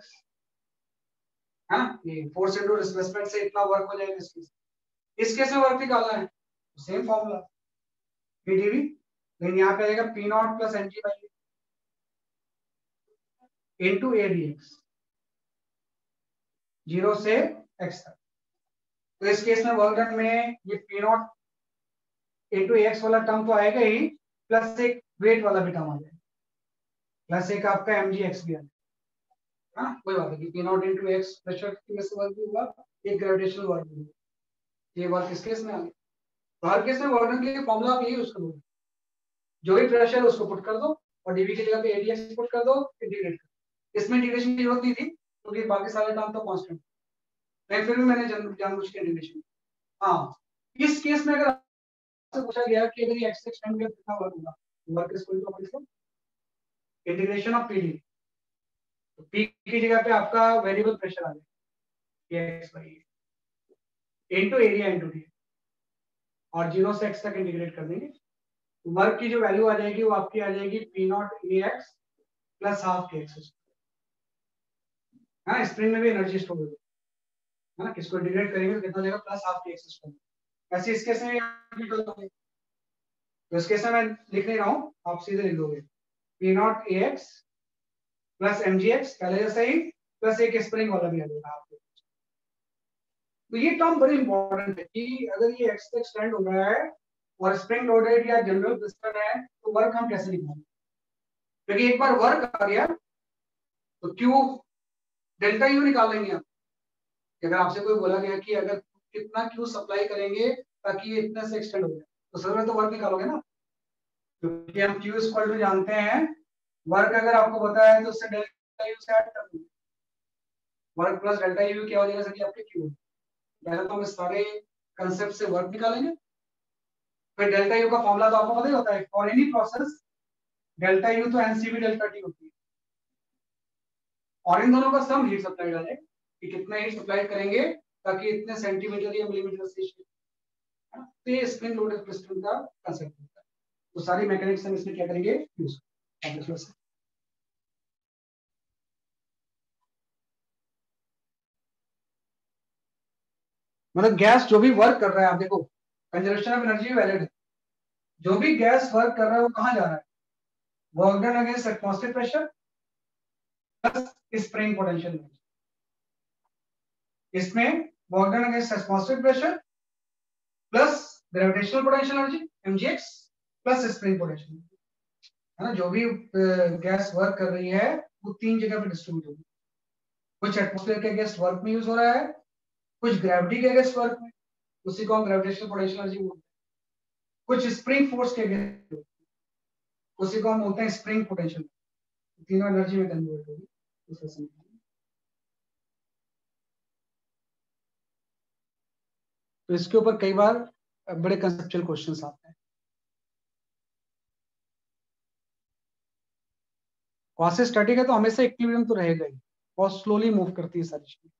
है ना, ये फोर्स इनटू डिस्प्लेसमेंट से इतना वर्क हो जाएगा इस केस में वर्क निकालना है सेम फॉर्मूला pdv, लेकिन यहाँ पे आएगा p not plus mg by into a dx, 0 से x तक। तो इस केस में वर्क डन में ये पी नॉट इंटू एक्स वाला टर्म तो आएगा ही, प्लस एक वेट वाला भी टर्म आ जाएगा, प्लस एक आपका एम जी एक्स भी आ जाएगा। हाँ कोई बात नहीं, P not into x pressure में से वर्क भी हुआ, एक ग्रेविटेशनल वर्क भी हुआ, ये वर्क इस केस में आ गया। तो हर केस में वर्क डन के लिए फॉर्मूला आप यही यूज करोगे, जो भी प्रेशर है उसको पुट कर दो और डीवी की जगह पे एडीएक्स पुट कर दो, इंटीग्रेट कर। इसमें इंटीग्रेशन की जरूरत नहीं थी क्योंकि बाकी सारे टर्म तो कांस्टेंट, लेकिन फिर भी मैंने जानबूझ के इंटीग्रेशन। हाँ इस केस में अगर आपसे पूछा गया कि अगर ये एक्स एक्सटेंड किया कितना वर्क होगा, वर्क इज इक्वल टू इसको इंटीग्रेशन ऑफ पीडी, तो पी की जगह पे आपका वेरिएबल प्रेशर आ जाएगा ये x by into area into D, और 0 से x तक इंटीग्रेट कर देंगे। वर्क की जो वैल्यू आ जाएगी वो आपकी आ जाएगी P naught A x plus half के एक्स। हाँ स्प्रिंग में भी एनर्जी स्टोर होगी, है ना, किसको इंटीग्रेट करेंगे तो कितना हो जाएगा प्लस हाफ के एक्स स्क्वायर। ऐसे इस केस में तो इस केस में मैं लिख नहीं रहा हूँ, आप सीधे लिख दोगे P naught A x plus m g x पहले जैसा ही, प्लस एक स्प्रिंग वाला भी आ जाएगा आपको। तो ये टर्म बड़ी इंपॉर्टेंट है कि अगर ये एक्स तक एक्सटेंड हो रहा है और स्प्रिंग लोडेड या जनरल पिस्टन है तो वर्क हम कैसे निकालेंगे, क्योंकि एक बार वर्क आ गया तो क्यू डेल्टा यू निकाल लेंगे आप। अगर आपसे कोई बोला गया कि अगर कितना क्यू सप्लाई करेंगे ताकि ये इतने से एक्सटेंड हो जाए, तो सबसे तो वर्क निकालोगे ना, क्योंकि हम क्यू इक्वल टू जानते हैं, वर्क अगर आपको पता है तो उससे डेल्टा यू से ऐड कर दो, वर्क प्लस डेल्टा यू क्या हो जाएगा सर आपके क्यू। पहले तो हम इस सारे कंसेप्ट से वर्क निकालेंगे, फिर डेल्टा यू का फॉर्मूला तो आपको पता ही होता है for any process, delta U तो एनसीवी डेल्टा टी होती है, और इन दोनों का सम हीट सप्लाई डालें कि कितना हीट सप्लाई करेंगे ताकि इतने सेंटीमीटर या मिलीमीटर से, तो ये स्प्रिंग लोडेड पिस्टन का कंसेप्ट होता है। तो सारी मैकेनिक्स हम इसमें क्या करेंगे यूज। मतलब गैस जो भी वर्क कर रहा है, आप देखो कंजर्वेशन ऑफ एनर्जी वैलिड है, जो भी गैस वर्क कर रहा है वो कहाँ जा रहा है, work done against atmospheric pressure plus spring potential energy. इसमें work done against atmospheric pressure plus gravitational potential energy mgx plus spring potential, है ना, जो भी गैस वर्क कर रही है वो तीन जगह पे डिस्ट्रीब्यूट होगी, कुछ एटमॉस्फेयर के अगेंस्ट वर्क में यूज हो रहा है, कुछ ग्रेविटी के अगेंस्ट वर्क में, उसी को हम ग्रेविटेशनल पोटेंशियल एनर्जी बोलते हैं, कुछ स्प्रिंग फोर्स के अगेंस्ट, उसी को हम बोलते हैं स्प्रिंग पोटेंशियल। तीनों एनर्जी में कन्वर्ट होगी दूसरे समय। तो इसके ऊपर कई बार बड़े कंसेप्चुअल क्वेश्चंस आते हैं। क्वासी स्टैटिक है तो हमेशा इक्विलिब्रियम तो रहेगा ही, बहुत स्लोली मूव करती है सारी चीजें।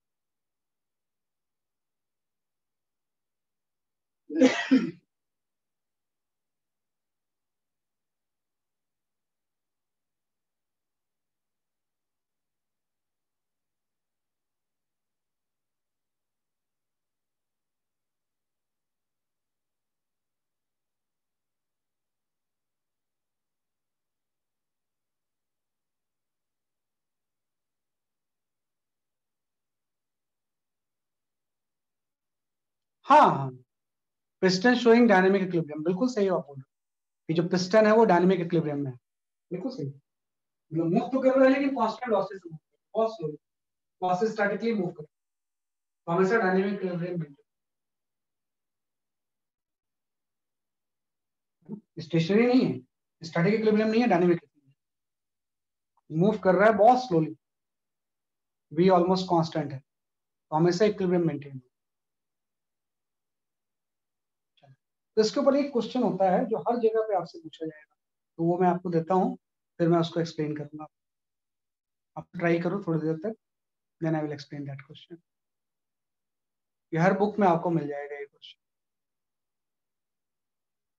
हाँ हाँ, पिस्टन शोइंग डायनेमिक इक्विलिब्रियम, बिल्कुल सही आप बोल रहे हो कि जो पिस्टन है वो डायनेमिक इक्विलिब्रियम में है, बिल्कुल सही। मतलब मूव तो कर रहा है लेकिन कांस्टेंट लॉसेस में, बहुत स्लो, लॉसेस स्टैटिकली मूव कर, तो हमेशा डायनेमिक इक्विलिब्रियम में, स्टेशनरी नहीं है, स्टैटिक इक्विलिब्रियम नहीं है, डायनेमिक मूव कर रहा है बहुत स्लोली, वी ऑलमोस्ट कांस्टेंट है, तो हमेशा इक्विलिब्रियम मेंटेन। तो इसके ऊपर एक क्वेश्चन होता है जो हर जगह पे आपसे पूछा जाएगा, तो वो मैं आपको देता हूँ, फिर मैं उसको एक्सप्लेन करूंगा। आप ट्राई करो थोड़ी देर तक, then I will explain that question. ये हर बुक में आपको मिल जाएगा ये क्वेश्चन,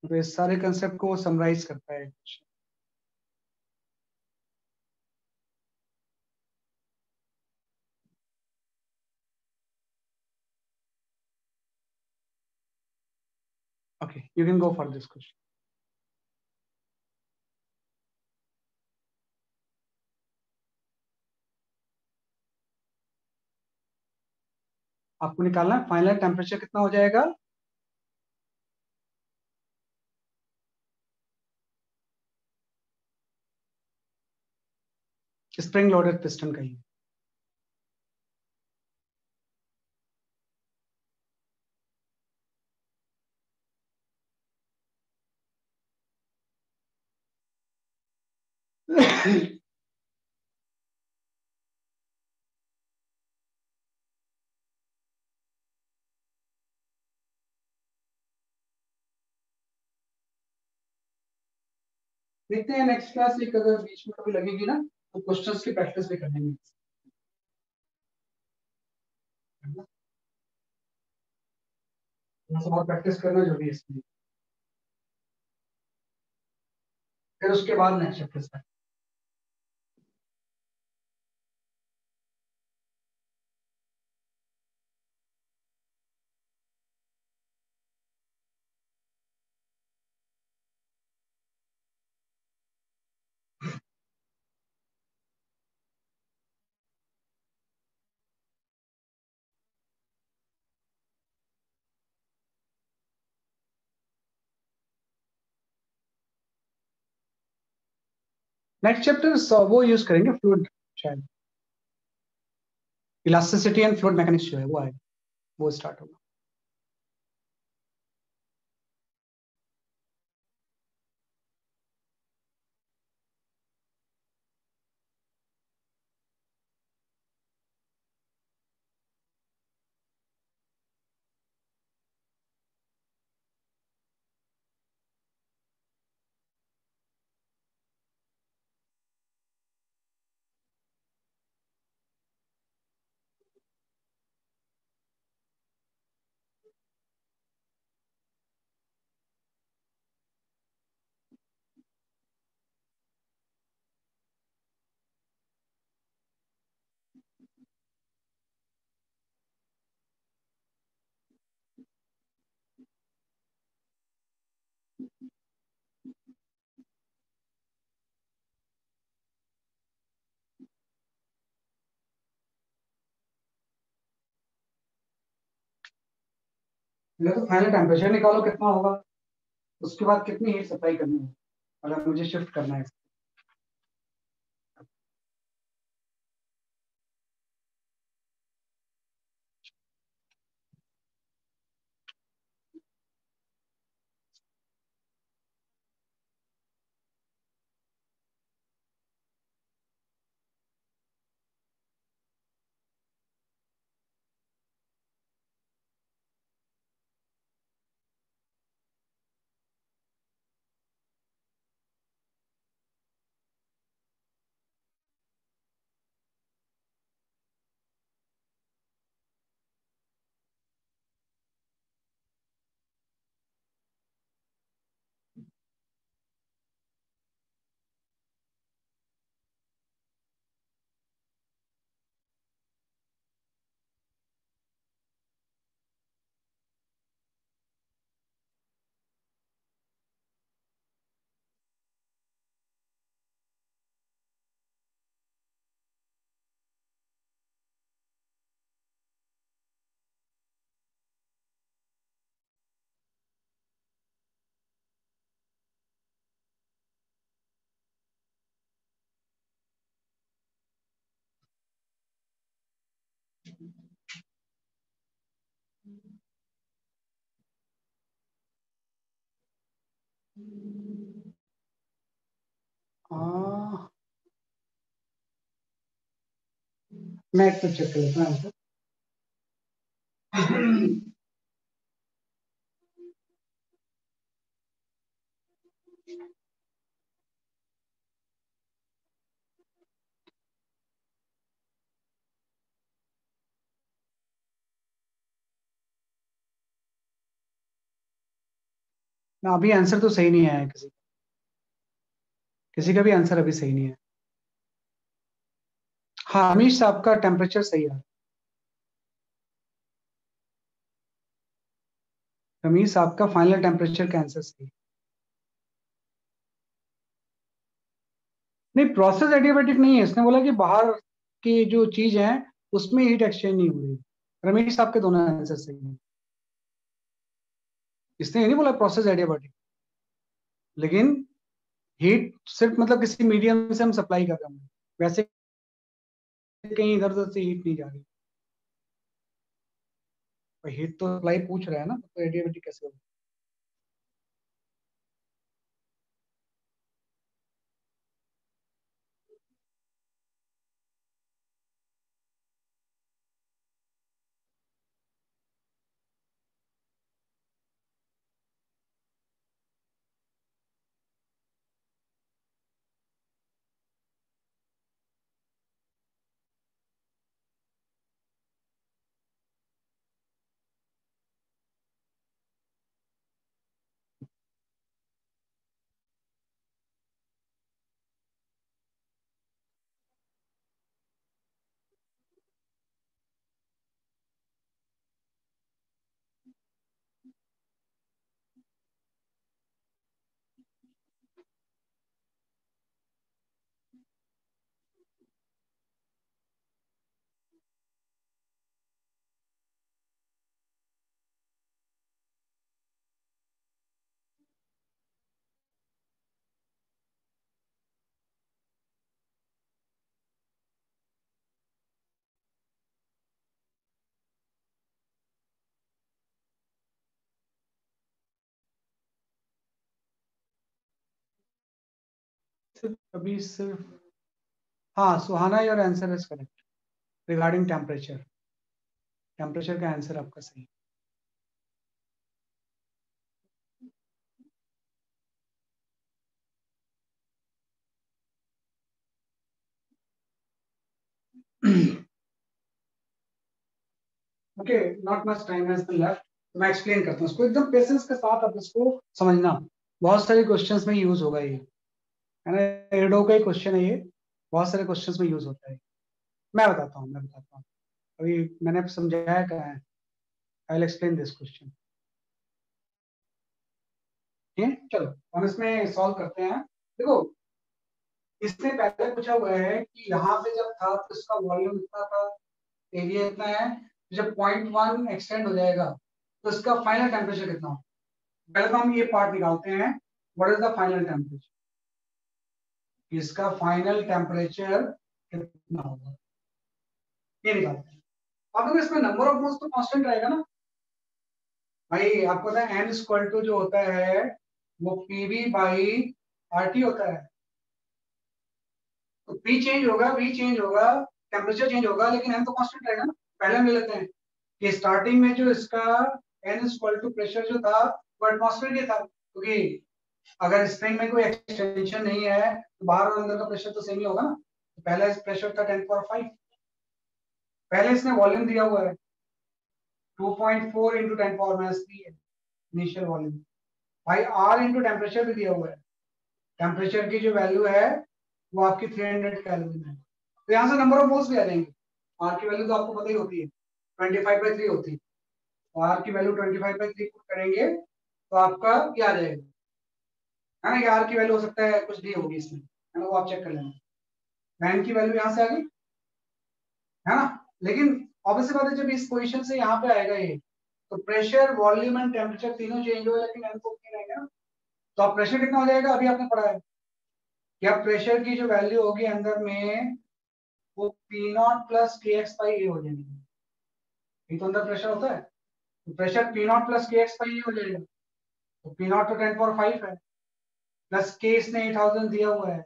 तो इस सारे कंसेप्ट को समराइज करता है question. Okay, you can go for this question. आपको निकालना है फाइनल टेम्परेचर कितना हो जाएगा, स्प्रिंग लोडेड पिस्टन का ही। देखते हैं नेक्स्ट क्लास एक अगर बीच में कभी लगेगी ना तो क्वेश्चंस की प्रैक्टिस भी कर लेंगे, थोड़ा सा और प्रैक्टिस करना जरूरी है इसमें, फिर उसके बाद next chapter start. Next chapter वो यूज करेंगे फ्लूइड, शायद इलास्टिसिटी एंड फ्लूइड मैकेनिक्स जो है वो आएगा, वो स्टार्ट होगा। ये तो फाइनल टेम्परेचर निकालो कितना होगा, उसके बाद कितनी हीट सप्लाई करनी है अगर मुझे शिफ्ट करना है। मैं एक तो चेक कर लेता हूँ आंसर। ना अभी आंसर तो सही नहीं आया है, किसी का भी आंसर अभी सही नहीं है। हाँ अमीश साहब का टेम्परेचर सही है, रमीश साहब का फाइनल टेम्परेचर का आंसर सही है। नहीं प्रोसेस एडियाबेटिक नहीं है, इसने बोला कि बाहर की जो चीज है उसमें हीट एक्सचेंज नहीं हो रही। रमेश आपके दोनों आंसर सही हैं। इसने ये नहीं बोला प्रोसेस एडियाबैटिक, लेकिन हीट सिर्फ मतलब किसी मीडियम से हम सप्लाई कर रहे हैं, वैसे कहीं इधर उधर से हीट नहीं जा रही। हीट तो सप्लाई पूछ रहा है ना, तो एडियाबैटिक कैसे होगा? अभी सिर्फ हाँ, Suhana your answer is correct regarding temperature. Temperature का आंसर आपका सही। Okay, not much time has been left, तो मैं एक्सप्लेन करता हूँ इसको एकदम पेशेंस के साथ। आप इसको समझना, बहुत सारे क्वेश्चंस में यूज होगा ये, है ना। एडो का ही क्वेश्चन है ये, बहुत सारे क्वेश्चंस में यूज होता है। मैं बताता हूँ। अभी मैंने समझाया क्या है, आई विल एक्सप्लेन दिस क्वेश्चन। ठीक है, चलो हम इसमें सॉल्व करते हैं। देखो, इसने पहले पूछा हुआ है कि यहाँ पे जब था तो इसका वॉल्यूम इतना था, एरिया इतना है, जब 0.1 एक्सटेंड हो जाएगा तो इसका फाइनल टेम्परेचर कितना होगा। पहले तो हम ये पार्ट निकालते हैं, what is the final temperature, इसका फाइनल टेम्परेचर कितना होगा, ये निकालते हैं। अब देखो इसमें नंबर ऑफ मोल्स तो कांस्टेंट रहेगा ना भाई, आपको पता है n जो होता है वो पीवी बाई आरटी होता है। तो पी चेंज होगा, वी चेंज होगा, टेम्परेचर चेंज होगा, लेकिन n तो कांस्टेंट रहेगा ना। पहले हम ले लेते हैं कि स्टार्टिंग में जो इसका n प्रेशर जो था वो एटमॉस्फेयर के था, क्योंकि अगर स्प्रिंग में कोई एक्सटेंशन नहीं है तो बाहर और अंदर का प्रेशर तो सेम ही होगा ना। तो पहला प्रेशर था 10⁵। पहले इसने वॉल्यूम दिया हुआ है 2.4 इंटू 10⁻³ है इनिशियल वॉल्यूम, भाई आर इंटू टेम्परेचर भी दिया हुआ है। टेम्परेचर की जो वैल्यू है वो आपकी 300 केल्विन है, तो यहाँ से नंबर ऑफ मोल्स भी आ जाएंगे। आर की वैल्यू तो आपको पता ही होती है 25/3 होती है, तो आर की वैल्यू 25/3 पुट करेंगे तो आपका क्या आ जाएगा, है ना। आर की वैल्यू हो सकता है कुछ डी होगी इसमें, है ना, वो आप चेक कर लेना। एन की वैल्यू यहाँ से आ गई, है ना। लेकिन ऑब्वियसली बात है, जब इस पोजीशन से यहाँ पे आएगा ये, तो प्रेशर वॉल्यूम एंड टेम्परेचर तीनों चेंज होगा, लेकिन एन तो नहीं रहेगा ना। तो अब प्रेशर कितना हो जाएगा, अभी आपने पढ़ा है कि अब प्रेशर की जो वैल्यू होगी अंदर में वो P0 प्लस kx/A हो जाएगी। ये तो अंदर प्रेशर होता है, तो प्रेशर P0 प्लस kx/A हो जाएगा। तो P0 तो 10⁵ है, प्लस k इसने 8000 दिया हुआ है,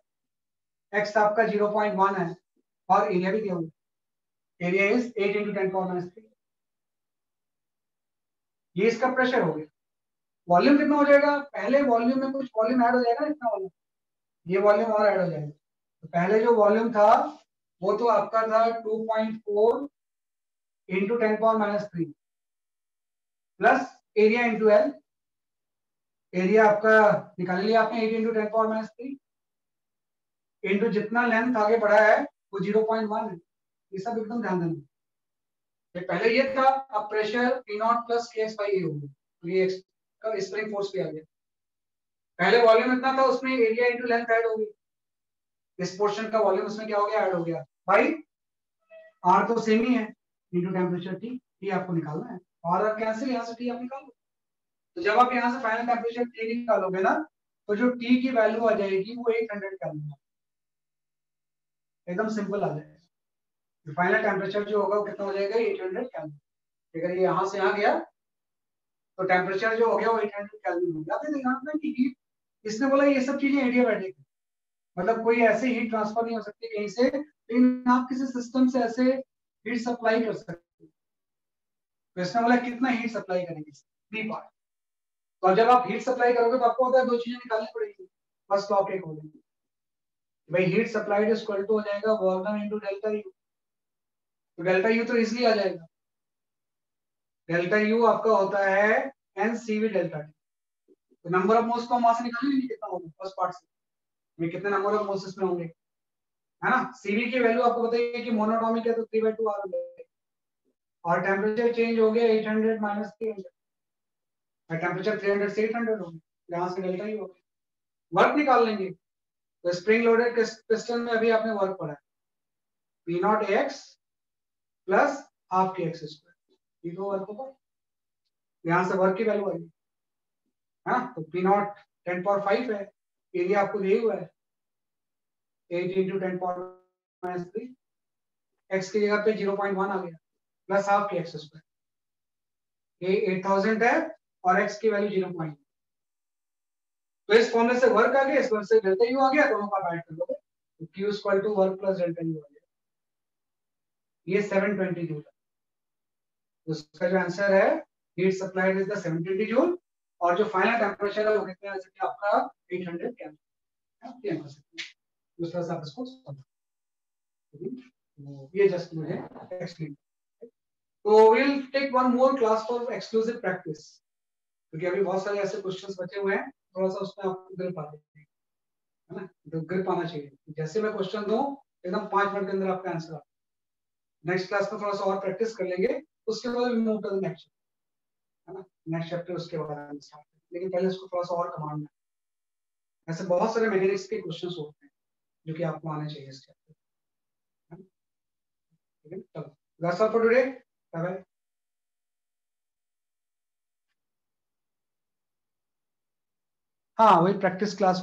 x आपका 0.1 है, और एरिया भी दिया हुआ है, एरिया इज 8 इंटू 10⁻³ ये इसका प्रेशर हो गया। वॉल्यूम कितना हो जाएगा, पहले वॉल्यूम में कुछ वॉल्यूम ऐड हो जाएगा, इतना वॉल्यूम, ये वॉल्यूम और ऐड हो जाएगा। तो पहले जो वॉल्यूम था वो तो आपका था 2.4 into 10⁻³ plus area into L. Area आपका निकाल लिया आपने 8 इंटू 10⁻³ इंटू जितना लेंथ आगे बढ़ा है वो 0.1 है। ये सब एकदम ध्यान देना, ये पहले ये था, अब प्रेशर P0 प्लस kx/A हो गया, तो ये x का स्प्रिंग फोर्स पे आ गया। पहले वॉल्यूम इतना था, उसमें एरिया इंटू लेंथ ऐड हो गई, इस पोर्शन का वॉल्यूम उसमें क्या हो गया, ऐड हो गया। भाई आर तो सेम ही है इंटू टेम्परेचर, ठीक। टी आपको निकालना है, और कैंसिल यहाँ से टी आप निकालो। तो जब आप यहाँ से फाइनल टेम्परेचर टी निकालोगे ना, तो जो टी की वैल्यू आ जाएगी वो 800 केल्विन, एकदम सिंपल आ जाएगा। फाइनल टेम्परेचर जो होगा वो कितना हो जाएगा, 800 केल्विन। अगर ये यहाँ से यहाँ गया तो टेम्परेचर जो हो गया वो 800 केल्विन हो गया। आपने देखा ना कि हीट, इसने बोला ये सब चीजें एडियाबैटिक है, मतलब कोई ऐसे हीट ट्रांसफर नहीं हो सकती कहीं से, लेकिन आप किसी सिस्टम से ऐसे हीट सप्लाई कर सकते हो। तो इसने बोला कितना हीट सप्लाई करेंगे, बी पार्ट। तो जब आप हीट सप्लाई करोगे तो आपको होता है दो चीजें निकालनी पड़ेगी। फर्स्ट लॉ क्या होगी भाई, heat supplied is equal to हो जाएगा work done into delta U. तो डेल्टा यू तो इजीली आ जाएगा, डेल्टा यू आपका होता है एन सीवी डेल्टा टी। तो नंबर ऑफ मोल्स को हम वहां से निकाल लेंगे कितना होगा फर्स्ट पार्ट से, में कितने नंबर ऑफ मोल्स इसमें होंगे, है ना। सीवी की वैल्यू आपको बताइए कि मोनोटॉमिक है तो 3/2 आर हो जाएगा, और टेम्परेचर चेंज हो गया 800 माइनस 300, टेम्परेचर 300 से 800 हो गया, यहाँ से डेल्टा ही हो गया। वर्क निकाल लेंगे, तो स्प्रिंग लोडेड पिस्टन में अभी आपने वर्क पढ़ा है, P not x plus half के एक्स स्क्वायर, ये तो वर्क होगा। यहाँ से वर्क की वैल्यू आएगी, हाँ, तो पी नॉट 10⁵ है, एरिया आपको दिया हुआ है 8 इंटू 10⁻³ एक्स की जगह पे 0.1 आ गया, प्लस हाफ के एक्स स्क्वायर, ये 8000 है और एक्स की वैल्यू 0.1। तो इस फॉर्मूले से वर्क आ गया, इस वर्क से डेल्टा यू आ गया, दोनों का ऐड कर दोगे तो Q equal to work plus delta U आ गया, ये 720 जूल। तो इसका जो आंसर है heat supplied is the 720 joule, और जो फाइनल टेम्परेचर है वो कितना है, जैसे कि आपका 800 केल्विन है। दूसरा से आप इसको समझो, ये जस्ट मुझे एक्सप्लेन। तो will take one more class for exclusive practice, क्योंकि अभी बहुत सारे ऐसे क्वेश्चंस बचे हुए हैं, थोड़ा सा उसमें आपको ग्रिप आ जाएगी, है ना, तो ग्रिप आना चाहिए। जैसे मैं क्वेश्चन दूं एकदम 5 मिनट के अंदर आपका आंसर आ, नेक्स्ट क्लास में थोड़ा सा और प्रैक्टिस कर लेंगे, उसके बाद मूव टू द नेक्स्ट, है ना, नेक्स्ट चैप्टर उसके बाद हम स्टार्ट करेंगे, लेकिन पहले उसको थोड़ा सा और कमांड में। ऐसे बहुत सारे मैकेनिक्स के क्वेश्चंस होते हैं जो कि आपको आने चाहिए इस चैप्टर, है ना। ठीक है, चलो that's all for today, bye bye. हाँ, वही प्रैक्टिस क्लास हो